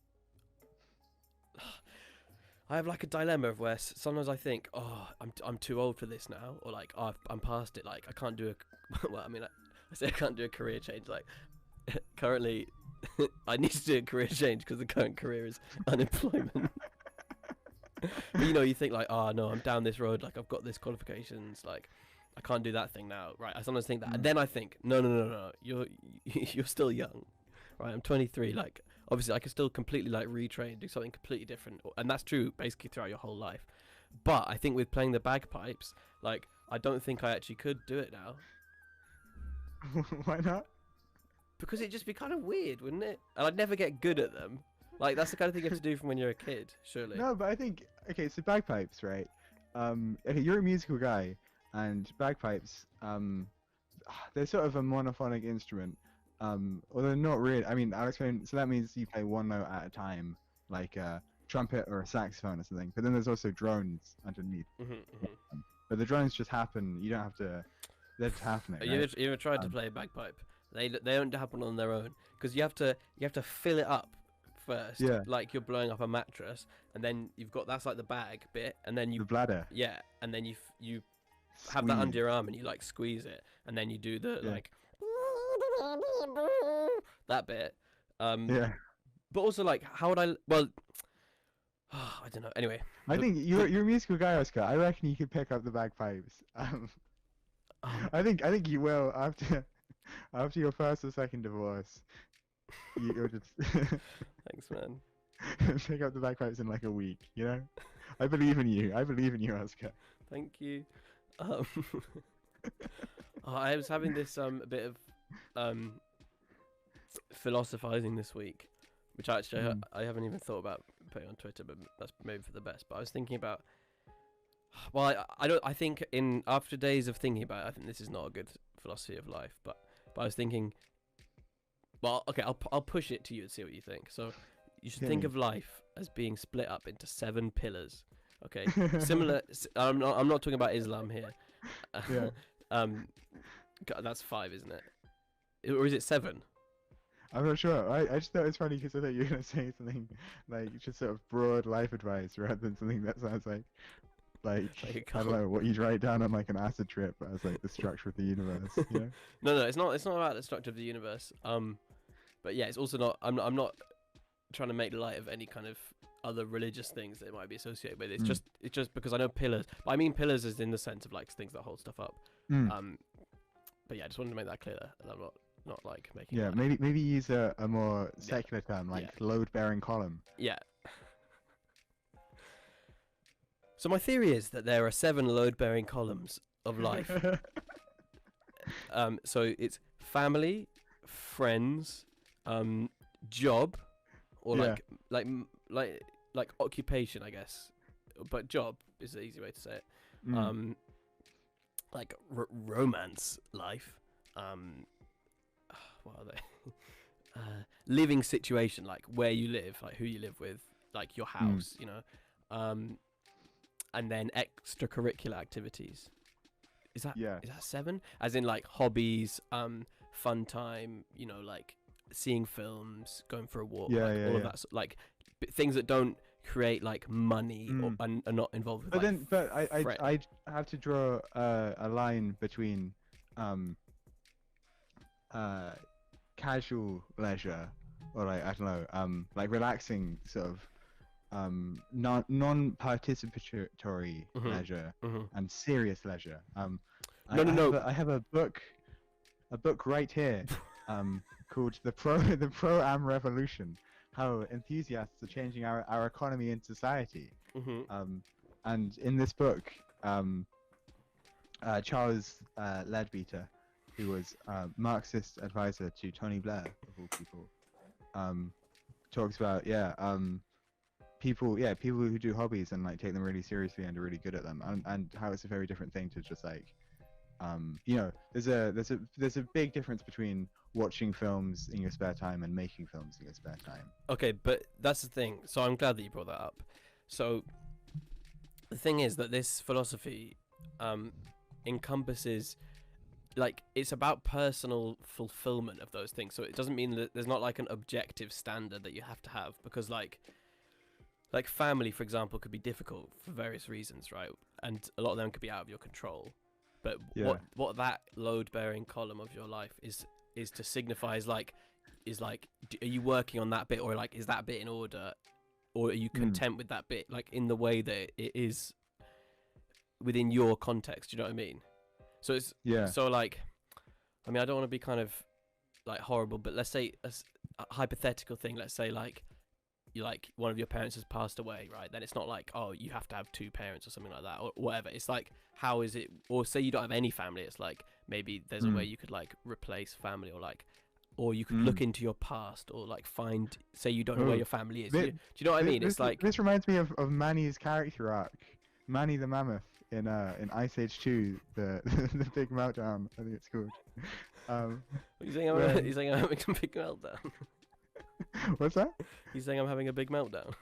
I have like a dilemma of where sometimes I think, oh, I'm too old for this now, or like, oh, I'm past it. Like I can't do well, I mean, I say I can't do a career change. Like currently, I need to do a career change because the current career is unemployment. But you think like, oh no, I'm down this road. Like I've got this qualifications. Like I can't do that thing now, right? I sometimes think that, and then I think, no, you're still young, right? I'm 23. Like obviously, I can still completely like retrain, do something completely different, and that's true basically throughout your whole life. But I think with playing the bagpipes, like I don't think I actually could do it now Why not? because it'd just be kind of weird, wouldn't it? And I'd never get good at them. Like that's the kind of thing you have to do from when you're a kid, surely. No, but I think so bagpipes, right? Okay, you're a musical guy, and bagpipes, they're sort of a monophonic instrument. Although not really. I mean, I'll explain. So that means you play one note at a time, like a trumpet or a saxophone or something. But then there's also drones underneath. But the drones just happen. You don't have to. They're just happening. You Right? ever tried to play a bagpipe? They don't happen on their own because you have to fill it up first. Yeah. Like you're blowing up a mattress, and then you've got that's like the bag bit, and then The you bladder. yeah, and then you have that Squeeze. under your arm and you like squeeze it, and then you do the Yeah. like that bit. Yeah. But also like how would I? Well, I don't know. Anyway, I think you're a musical guy, Oscar. I reckon you could pick up the bagpipes. I think you will after your first or second divorce. You'll just thanks, man. pick up the bagpipes in like a week. You know, I believe in you. I believe in you, Oscar. Thank you. I was having this a bit of philosophizing this week, which actually I haven't even thought about putting on Twitter, but that's maybe for the best. But I was thinking about, well, I think after days of thinking about it, I think this is not a good philosophy of life. But I was thinking, well, okay, I'll push it to you and see what you think. So you should Hit think me. of life as being split up into 7 pillars, Okay, similar. I'm not talking about Islam here. Yeah. God, that's 5, isn't it? Or is it 7? I'm not sure. I just thought it was funny because I thought you were gonna say something like just sort of broad life advice rather than something that sounds like Like a I don't know what you'd write down on like an acid trip as like the structure of the universe. You know? No, it's not. It's not about the structure of the universe. But yeah, it's also not. I'm not trying to make light of any kind of other religious things that it might be associated with. It's just because I know pillars. But I mean pillars is in the sense of like things that hold stuff up. But yeah, I just wanted to make that clear. That I'm not like making. Yeah, maybe use a more secular term like Yeah. load-bearing column. Yeah. So my theory is that there are 7 load-bearing columns of life. So it's family, friends, job, or Yeah. like occupation, I guess. But job is the easy way to say it. Like romance life. What are they? Living situation, like where you live, like who you live with, like your house, you know. And then extracurricular activities. Is that 7? As in like hobbies, fun time, you know, like seeing films, going for a walk, all of that, like things that don't create like money or are not involved with. But I have to draw a line between casual leisure or like I don't know like relaxing sort of non-participatory leisure and serious leisure. I have a book right here called the Pro-Am Revolution: How Enthusiasts Are Changing Our Economy and Society. And in this book, Charles Leadbeater, who was Marxist advisor to Tony Blair of all people, talks about people who do hobbies and like take them really seriously and are really good at them, and how it's a very different thing to just like you know, there's a big difference between watching films in your spare time and making films in your spare time. Okay, but that's the thing. So I'm glad that you brought that up. So the thing is that this philosophy encompasses, like, it's about personal fulfillment of those things. So it doesn't mean that there's not like an objective standard that you have to have, because like family, for example, could be difficult for various reasons, right? And a lot of them could be out of your control. But what that load-bearing column of your life is to signify is like, are you working on that bit, or like is that bit in order, or are you content with that bit, like in the way that it is within your context? Do you know what I mean? So it's so like, I mean, I don't want to be kind of like horrible, but let's say a hypothetical thing. Let's say like one of your parents has passed away, right? Then it's not like, oh, you have to have 2 parents or something like that, or whatever. It's like, how is it? Or say you don't have any family. It's like maybe there's a way you could like replace family, or you could look into your past, or like find, say you don't know where your family is. Do you know what I mean? It's like, this reminds me of Manny's character arc, Manny the Mammoth in Ice Age 2, the big meltdown, I think it's called. He's saying I'm having a big meltdown. What's that? He's saying I'm having a big meltdown.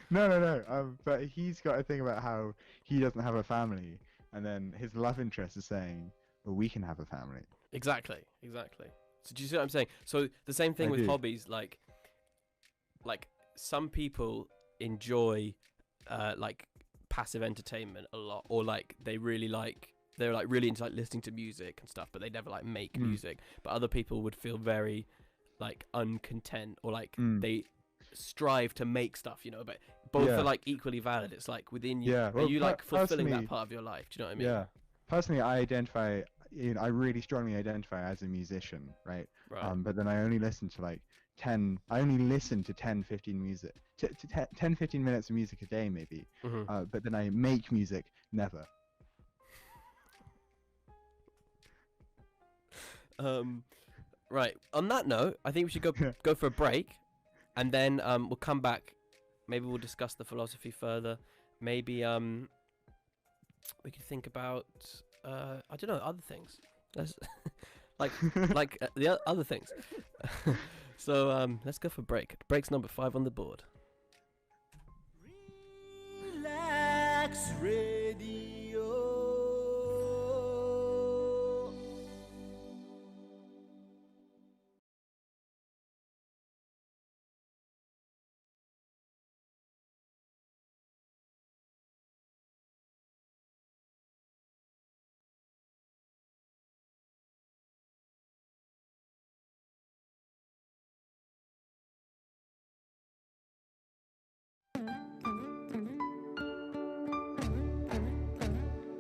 No. But he's got a thing about how he doesn't have a family, and then his love interest is saying, well, we can have a family. Exactly. So do you see what I'm saying? So the same thing with hobbies, like some people enjoy like passive entertainment a lot, or like they're really into like listening to music and stuff, but they never like make music. But other people would feel very like uncontent, or like they strive to make stuff, you know, but both are like equally valid. It's like within you, are you like fulfilling that part of your life? Do you know what I mean? Yeah, personally I identify, you know, I really strongly identify as a musician, right? But then I only listen to like 10 15 minutes of music a day maybe. But then I make music never. Right. On that note, I think we should go for a break, and then we'll come back. Maybe we'll discuss the philosophy further. Maybe we could think about I don't know, other things. Let's like the other things. So let's go for break. Break's number 5 on the board. Relax.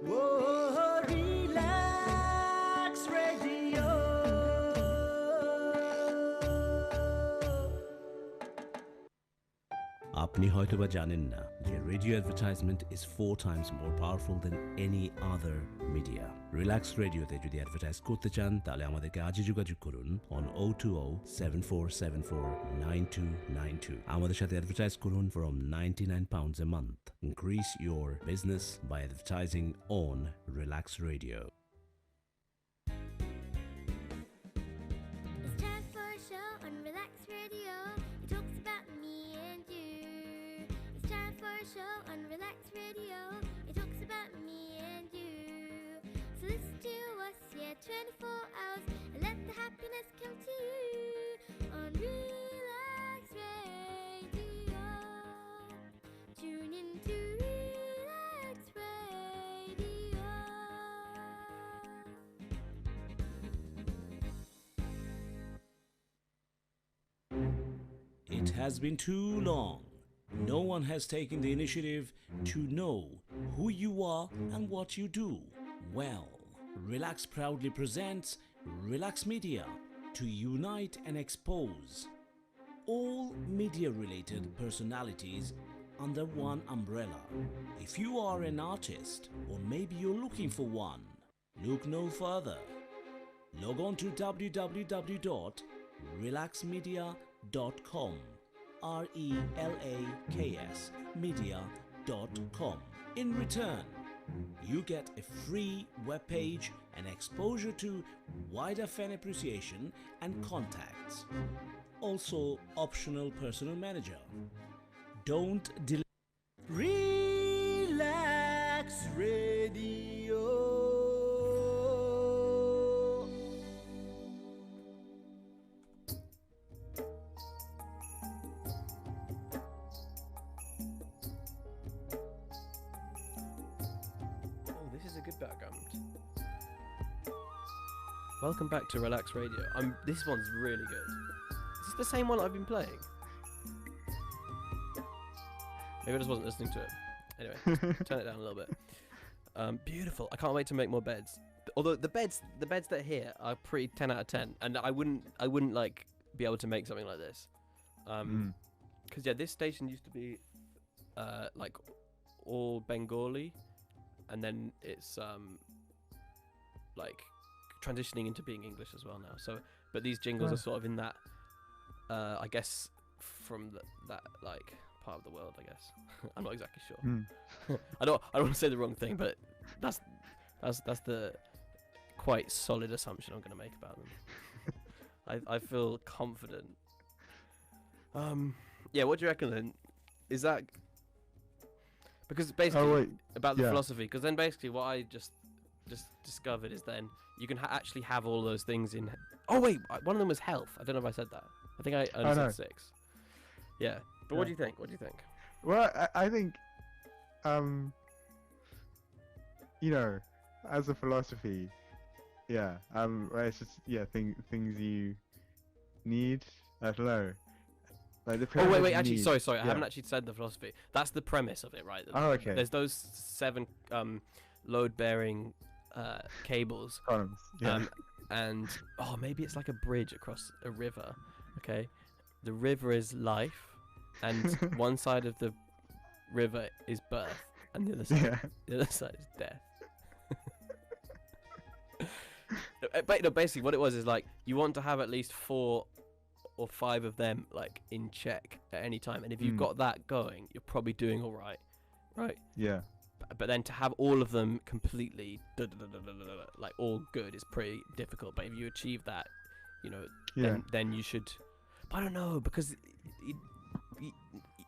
Whoa, Relax Radio. আপনি হয়তোবা জানেন না যে radio advertisement is 4 times more powerful than any other media. Relax রেডিওতে যদি advertise করতে চান তাহলে আমাদেরকে আজই যোগাযোগ করুন on 020-7474-9292. আমাদের সাথে অ্যাডভার্টাইজ করুন from £99 a month. Increase your business by advertising on Relax Radio. It's time for a show on Relax Radio. It talks about me and you. It's time for a show on Relax Radio. It talks about me and you. So listen to us, yeah, 24 hours, and let the happiness come to you on Relax Radio. Tune in to Relax Radio. It has been too long. No one has taken the initiative to know who you are and what you do. Well, Relax proudly presents Relax Media to unite and expose all media-related personalities under one umbrella. If you are an artist or maybe you're looking for one, look no further. Log on to www.relaxmedia.com. RELAKS media.com. In return, you get a free webpage and exposure to wider fan appreciation and contacts. Also, optional personal manager. Don't delay. Relax Radio. This is a good background. Welcome back to Relax Radio. This one's really good. Is this the same one I've been playing? Maybe I just wasn't listening to it. Anyway, turn it down a little bit. Beautiful. I can't wait to make more beds. Although the beds that are here are pretty 10 out of 10, and I wouldn't like be able to make something like this. Because yeah, this station used to be like all Bengali, and then it's like transitioning into being English as well now. So, but these jingles are sort of in that, I guess, from that like part of the world. I guess I'm not exactly sure. I don't want to say the wrong thing, but that's the quite solid assumption I'm going to make about them. I feel confident. Yeah, what do you reckon then? Is that because basically about the philosophy? Because then basically what I just discovered is then you can actually have all those things in. Oh wait, one of them was health. I don't know if I said that. I think I only said 6. Yeah, but what do you think? What do you think? Well, I think, you know, as a philosophy, well, it's just things you need. I don't know. Like the wait, actually, sorry, I haven't actually said the philosophy. That's the premise of it, right? Oh, okay. There's those 7 load-bearing cables. Columns. Yeah. And maybe it's like a bridge across a river. Okay, the river is life, and one side of the river is birth, and the other side is death. But no, basically what it was is like you want to have at least 4 or 5 of them like in check at any time, and if you've got that going, you're probably doing all right. Yeah. But then to have all of them completely like all good is pretty difficult. But if you achieve that, you know, then you should. But I don't know, because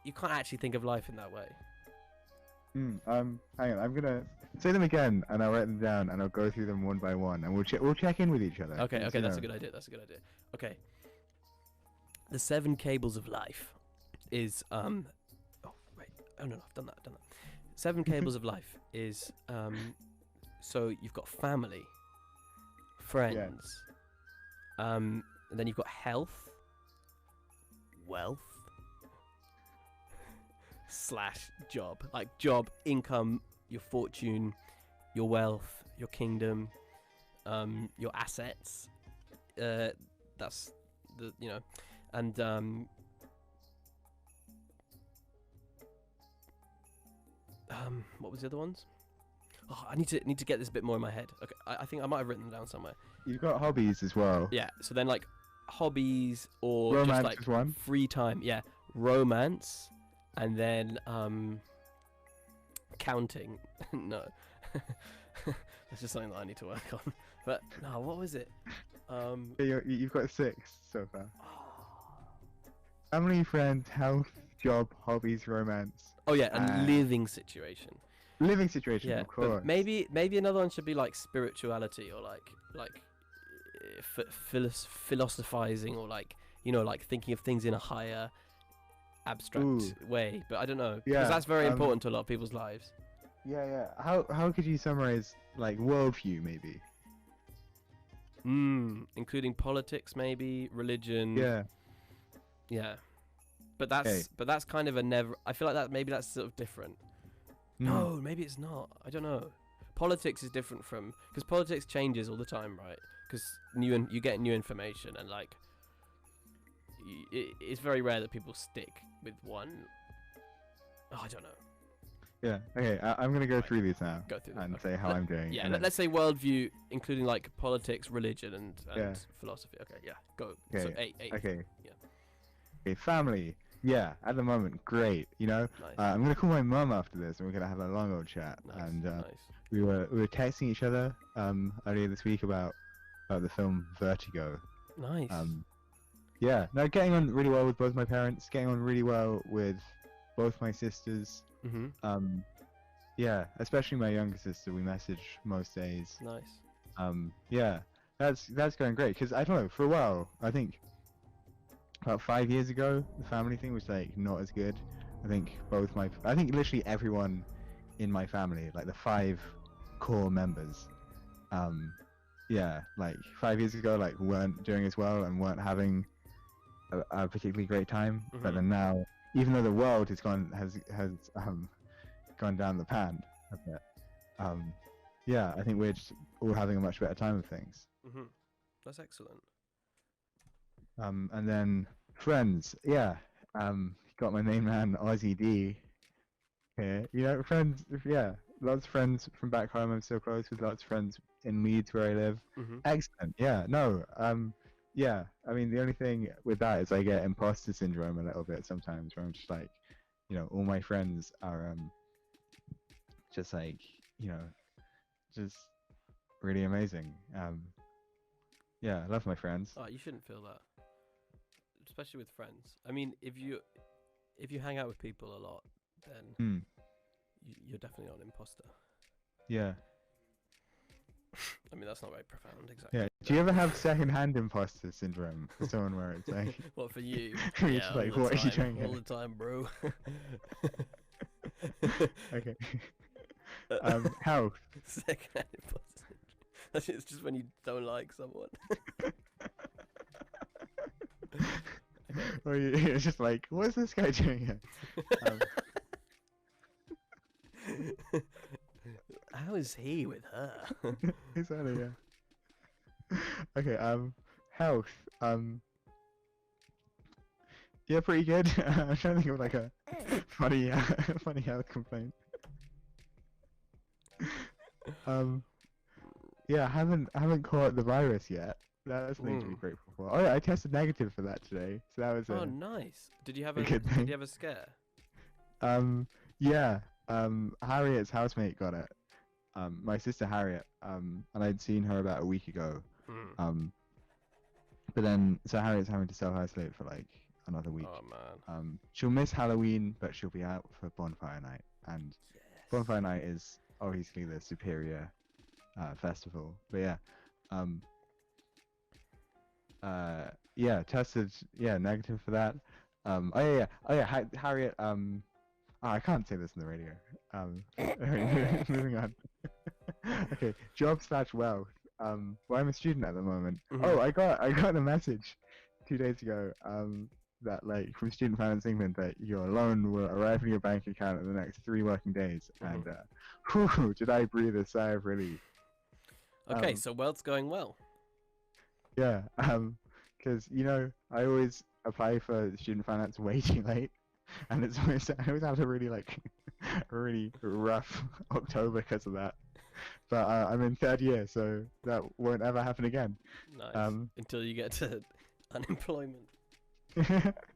you can't actually think of life in that way. Hang on. I'm gonna say them again, and I'll write them down, and I'll go through them one by one, and we'll check in with each other. Okay, 'cause, okay, you that's a know, good idea. That's a good idea. Okay. The 7 cables of life is oh wait. Oh no, I've done that. 7 cables of life is so you've got family, friends, and then you've got health, wealth, / job. Like job, income, your fortune, your wealth, your kingdom, your assets. That's the and what was the other ones? Oh, I need to get this a bit more in my head. Okay, I think I might have written them down somewhere. You've got hobbies as well. Yeah, so then like hobbies or Romance just like is one. free time. Yeah, romance, and then counting. No, that's just something that I need to work on. But no, what was it? You've got 6 so far. Family, friends, health, job, hobbies, romance, Oh yeah, and living situation. living situation. Yeah, Of course. but maybe another one should be like spirituality or like philosophizing or like like thinking of things in a higher abstract Ooh. way. But I don't know Yeah, because that's very important to a lot of people's lives. Yeah. How could you summarize like worldview maybe? Including politics, maybe religion. Yeah. But that's kind of a never. I feel like that's sort of different. No, maybe it's not. I don't know. Politics is different from because politics changes all the time, right? Because you get new information and like it's very rare that people stick with one. Oh, I don't know. Yeah. Okay. I'm gonna go Right. through these now Go through them. and Okay. say how I'm doing. Yeah, and then- let's say worldview, including like politics, religion, and Yeah. philosophy. Okay, yeah, go. So Okay. eight. Okay. Yeah. Okay. Family. Yeah. At the moment, great. Nice. I'm gonna call my mum after this, and we're gonna have a long old chat. Nice. And nice. we were texting each other earlier this week about the film Vertigo. Nice. Yeah. No, getting on really well with both my parents. Getting on really well with both my sisters. Mhm. Yeah, especially my younger sister. We message most days. Nice. Yeah, that's going great. Cause I don't know, for a while, I think about 5 years ago, the family thing was like not as good. I think literally everyone in my family, like the 5 core members, yeah, like 5 years ago, like weren't doing as well and weren't having a particularly great time. But Mhm. then now, even though the world has gone down the pan a bit, yeah, I think we're just all having a much better time with things. Mhm. That's excellent. And then friends, yeah, got my main man Ozzy D here. Friends, yeah, lots of friends from back home. I'm so close with lots of friends in Leeds where I live. Mhm. Excellent. Yeah, no, yeah. I mean, the only thing with that is I get imposter syndrome a little bit sometimes, where I'm just like, all my friends are just like, just really amazing. Yeah, I love my friends. Oh, you shouldn't feel that, especially with friends. I mean, if you hang out with people a lot, then you're definitely not an imposter. Yeah. I mean, that's not very profound, exactly. Yeah. Do you ever have second-hand imposter syndrome for someone where it's like, What for you? You're Yeah, just all like, the what are you time, trying all to- the time, bro. okay. Health. Second-hand imposter syndrome. It's just when you don't like someone. Or you're just like, what's this guy doing here? How is he with her? Exactly, yeah. Okay, health. Yeah, pretty good. I'm trying to think of like a funny health complaint. Yeah, I haven't caught the virus yet. That's something to be grateful for. Oh yeah, I tested negative for that today, so that was Oh, nice. Did you have a good Did thing. you have a scare? Yeah. Harriet's housemate got it. My sister Harriet. And I'd seen her about a week ago. But then so Harriet's having to self-isolate for like another week. Oh man. She'll miss Halloween, but she'll be out for bonfire night, and Bonfire Night is obviously the superior festival. But yeah, yeah, tested, yeah, negative for that. Harriet. Oh, I can't say this in the radio. Moving on. Okay, job/wealth. Well, I'm a student at the moment. Oh, I got a message 2 days ago. That like from Student Finance England that your loan will arrive in your bank account in the next 3 working days. And whew, did I breathe a sigh of relief? Okay, so wealth's going well. Yeah, because you know I always apply for student finance way too late, and it's always I always have a really like a really rough October because of that. But I'm in 3rd year, so that won't ever happen again. Nice. Until you get to unemployment.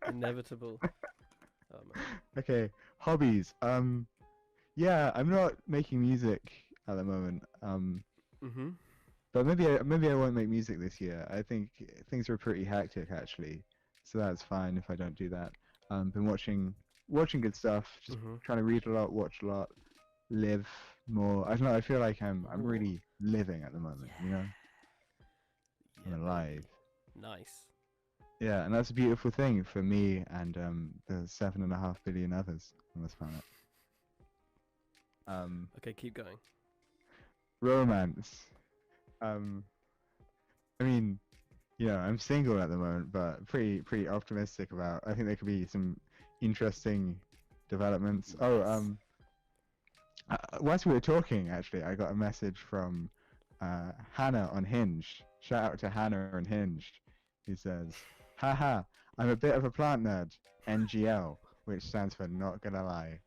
Inevitable. Oh, man. Okay, hobbies. Yeah, I'm not making music at the moment. But maybe I won't make music this year. I think things are pretty hectic actually, so that's fine if I don't do that. Been watching good stuff, just trying to read a lot, watch a lot, live more. I don't know. I feel like I'm really living at the moment. You know, I'm alive. Nice. Yeah, and that's a beautiful thing for me and the 7.5 billion others on this planet. Okay, keep going. Romance. I mean, you know, I'm single at the moment, but pretty optimistic about. I think there could be some interesting developments. Oh, whilst we were talking, actually, I got a message from Hannah on Hinge. Shout out to Hannah on Hinge. He says, "Haha, I'm a bit of a plant nerd. NGL, which stands for not gonna lie."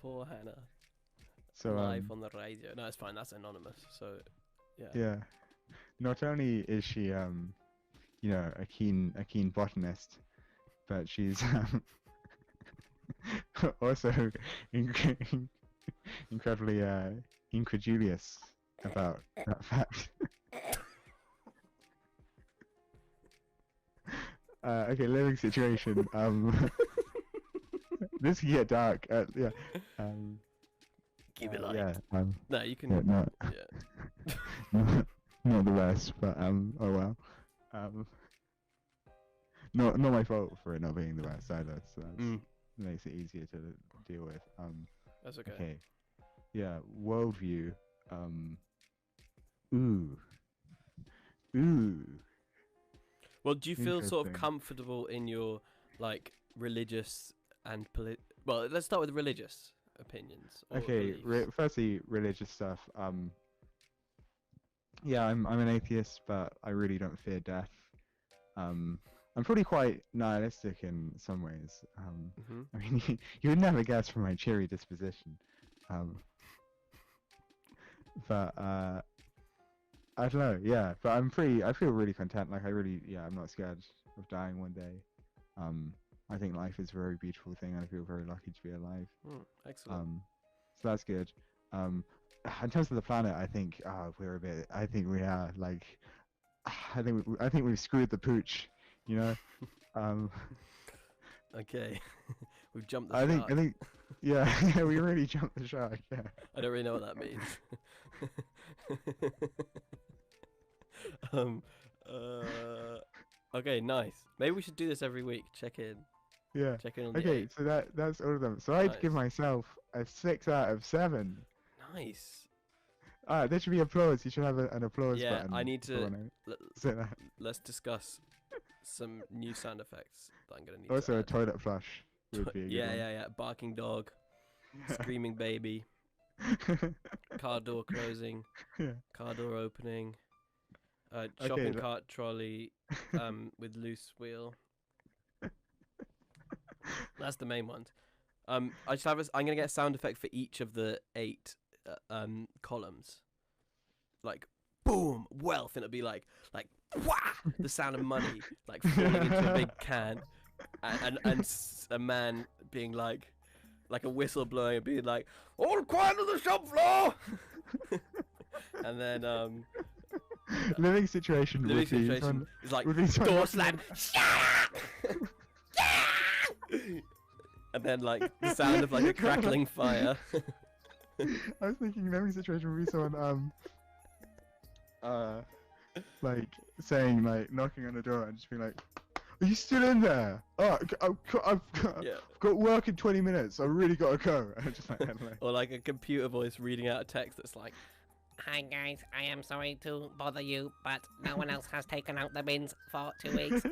Poor Hannah. So live on the radio. No, it's fine. That's anonymous. So, yeah. Yeah. Not only is she, you know, a keen botanist, but she's also incredibly incredulous about that fact. Okay, living situation. This can get dark. Yeah. Keep it light. Yeah. No, you can. Yeah, Yeah. not the best, but oh well. Not my fault for it not being the best either. So that makes it easier to deal with. That's okay. Okay. Yeah. Worldview. Ooh. Well, do you feel sort of Interesting. comfortable in your like religious and well, let's start with religious opinions. Or Okay. beliefs. Firstly, religious stuff. Yeah, I'm an atheist, but I really don't fear death. I'm probably quite nihilistic in some ways. I mean, you would never guess from my cheery disposition. But I don't know. Yeah, but I feel really content. Like I'm not scared of dying one day. I think life is a very beautiful thing. I feel very lucky to be alive. Excellent. So that's good. In terms of the planet, I think we're a bit. I think we are like. I think we've screwed the pooch. You know. Okay. We've jumped the I shark. think. Yeah, we really jumped the shark. Yeah. I don't really know what that means. Okay, nice. Maybe we should do this every week. Check in. Yeah. Check in on the Okay, eight. so that's all of them. So I'd give myself a 6 out of 7. Nice. There should be applause. You should have an applause Yeah, button. I need to. Say that. Let's discuss some new sound effects that I'm gonna need. Also, to a add. toilet flush would be a good one. Yeah. Barking dog, screaming baby, car door closing, Yeah. car door opening, Okay, shopping cart trolley with loose wheel. That's the main ones. I just have. I'm gonna get a sound effect for each of the 8 columns. Like boom, wealth, and it'll be like wah, the sound of money, like falling into a big can, and a man being like a whistle blowing and being like, all quiet on the shop floor. And then Living situation. living would be situation fun- is like would be fun door watching slam. And then like the sound of like a crackling fire. I was thinking the only situation would be someone like saying, like, knocking on the door and just being like, "Are you still in there? Oh, I've got work in 20 minutes. I really gotta go." And just like, Or like a computer voice reading out a text that's like, Hi guys, I am sorry to bother you, but no one else has taken out the bins for 2 weeks.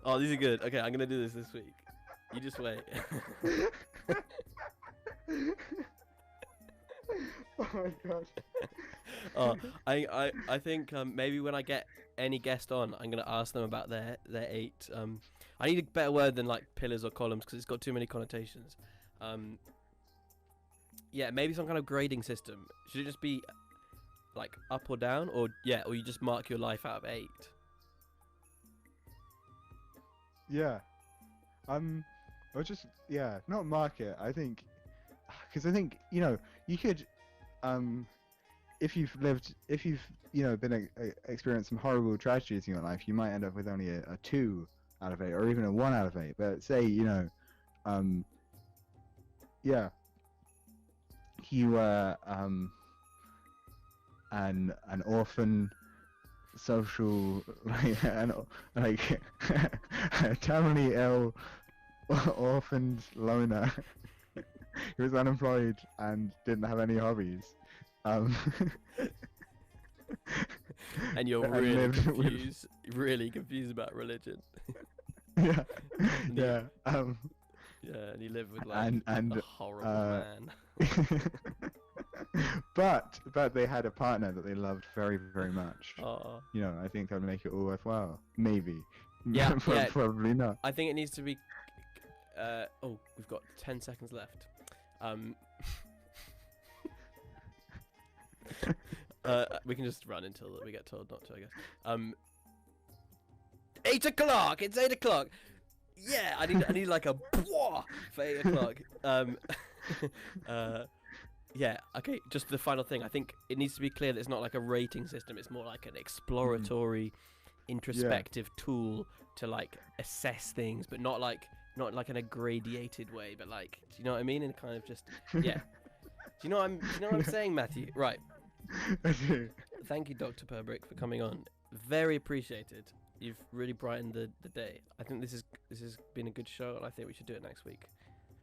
oh, these are good. Okay, I'm gonna do this week. You just wait. oh my god. I think maybe when I get any guest on, I'm gonna ask them about their 8. I need a better word than like pillars or columns because it's got too many connotations. Yeah, maybe some kind of grading system. Should it just be like up or down, or you just mark your life out of 8? Yeah. Or just, not mark it. I think, because I think, you could, if you've been experienced some horrible tragedies in your life, you might end up with only a 2 out of 8, or even a 1 out of 8. But say, you were an orphan, social, terminally ill, orphaned loner who was unemployed and didn't have any hobbies. And you're and really confused about religion. Yeah. Yeah, and you live with like a horrible man. but they had a partner that they loved very, very much. Oh. I think that would make it all worthwhile. Maybe. Yeah, Probably not. I think it needs to be. We've got 10 seconds left. We can just run until we get told not to, I guess. 8 o'clock. It's 8 o'clock. Yeah, I need like a bwah for 8 o'clock. Yeah, okay, just the final thing. I think it needs to be clear that it's not like a rating system. It's more like an exploratory, introspective tool to like assess things, but not like in a gradiated way, but like, do you know what I mean? And kind of just, yeah. Do you know what I'm saying, Matthew? Right. I do. Thank you, Dr. Perbrick, for coming on. Very appreciated. You've really brightened the day. I think this has been a good show, and I think we should do it next week.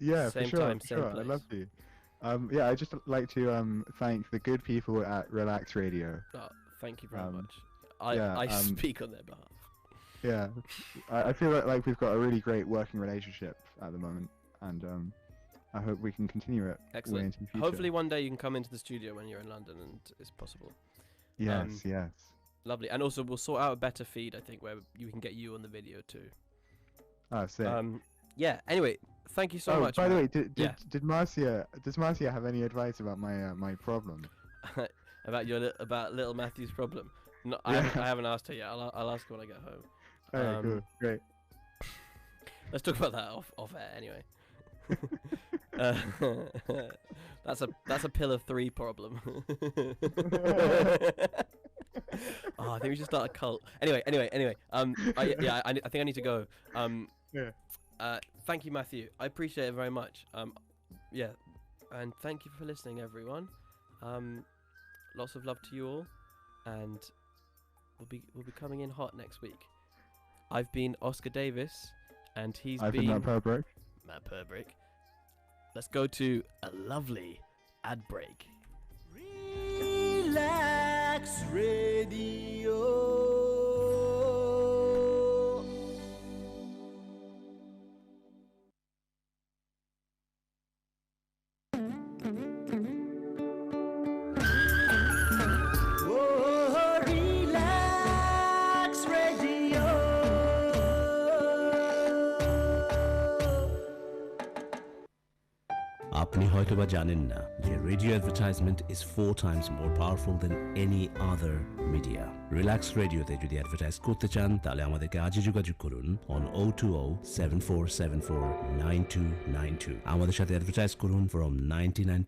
Yeah, same for sure. time, same place. I'd love to. I'd just like to thank the good people at Relaks Radio. Oh, thank you very much. I speak on their behalf. Yeah, I feel like we've got a really great working relationship at the moment, and I hope we can continue it. Excellent. Way into the future. Hopefully one day you can come into the studio when you're in London and it's possible. Yes, yes. Lovely. And also we'll sort out a better feed, I think, where we can get you on the video too. Oh, sick. Yeah, anyway, thank you so much. By the way, does Marcia have any advice about my problem? about little Matthew's problem? No, I haven't asked her yet. I'll ask her when I get home. Okay, cool. Great. Let's talk about that off air anyway. That's a pillar 3 problem. Oh, I think we should start a cult. Anyway. I think I need to go. Thank you, Matthew. I appreciate it very much. And thank you for listening, everyone. Lots of love to you all, and we'll be coming in hot next week. I've been Oscar Davis, and I've been Matt Perbrick. Let's go to a lovely ad break. Relaks Radio. আপনি হয়তোবা জানেন না যে radio advertisement is 4 times more powerful than any other media. Relax রেডিওতে যদি advertise করতে চান তাহলে আমাদেরকে আজই যোগাযোগ করুন on 020-7474-9292 আমাদের সাথে অ্যাডভার্টাইজ করুন from 99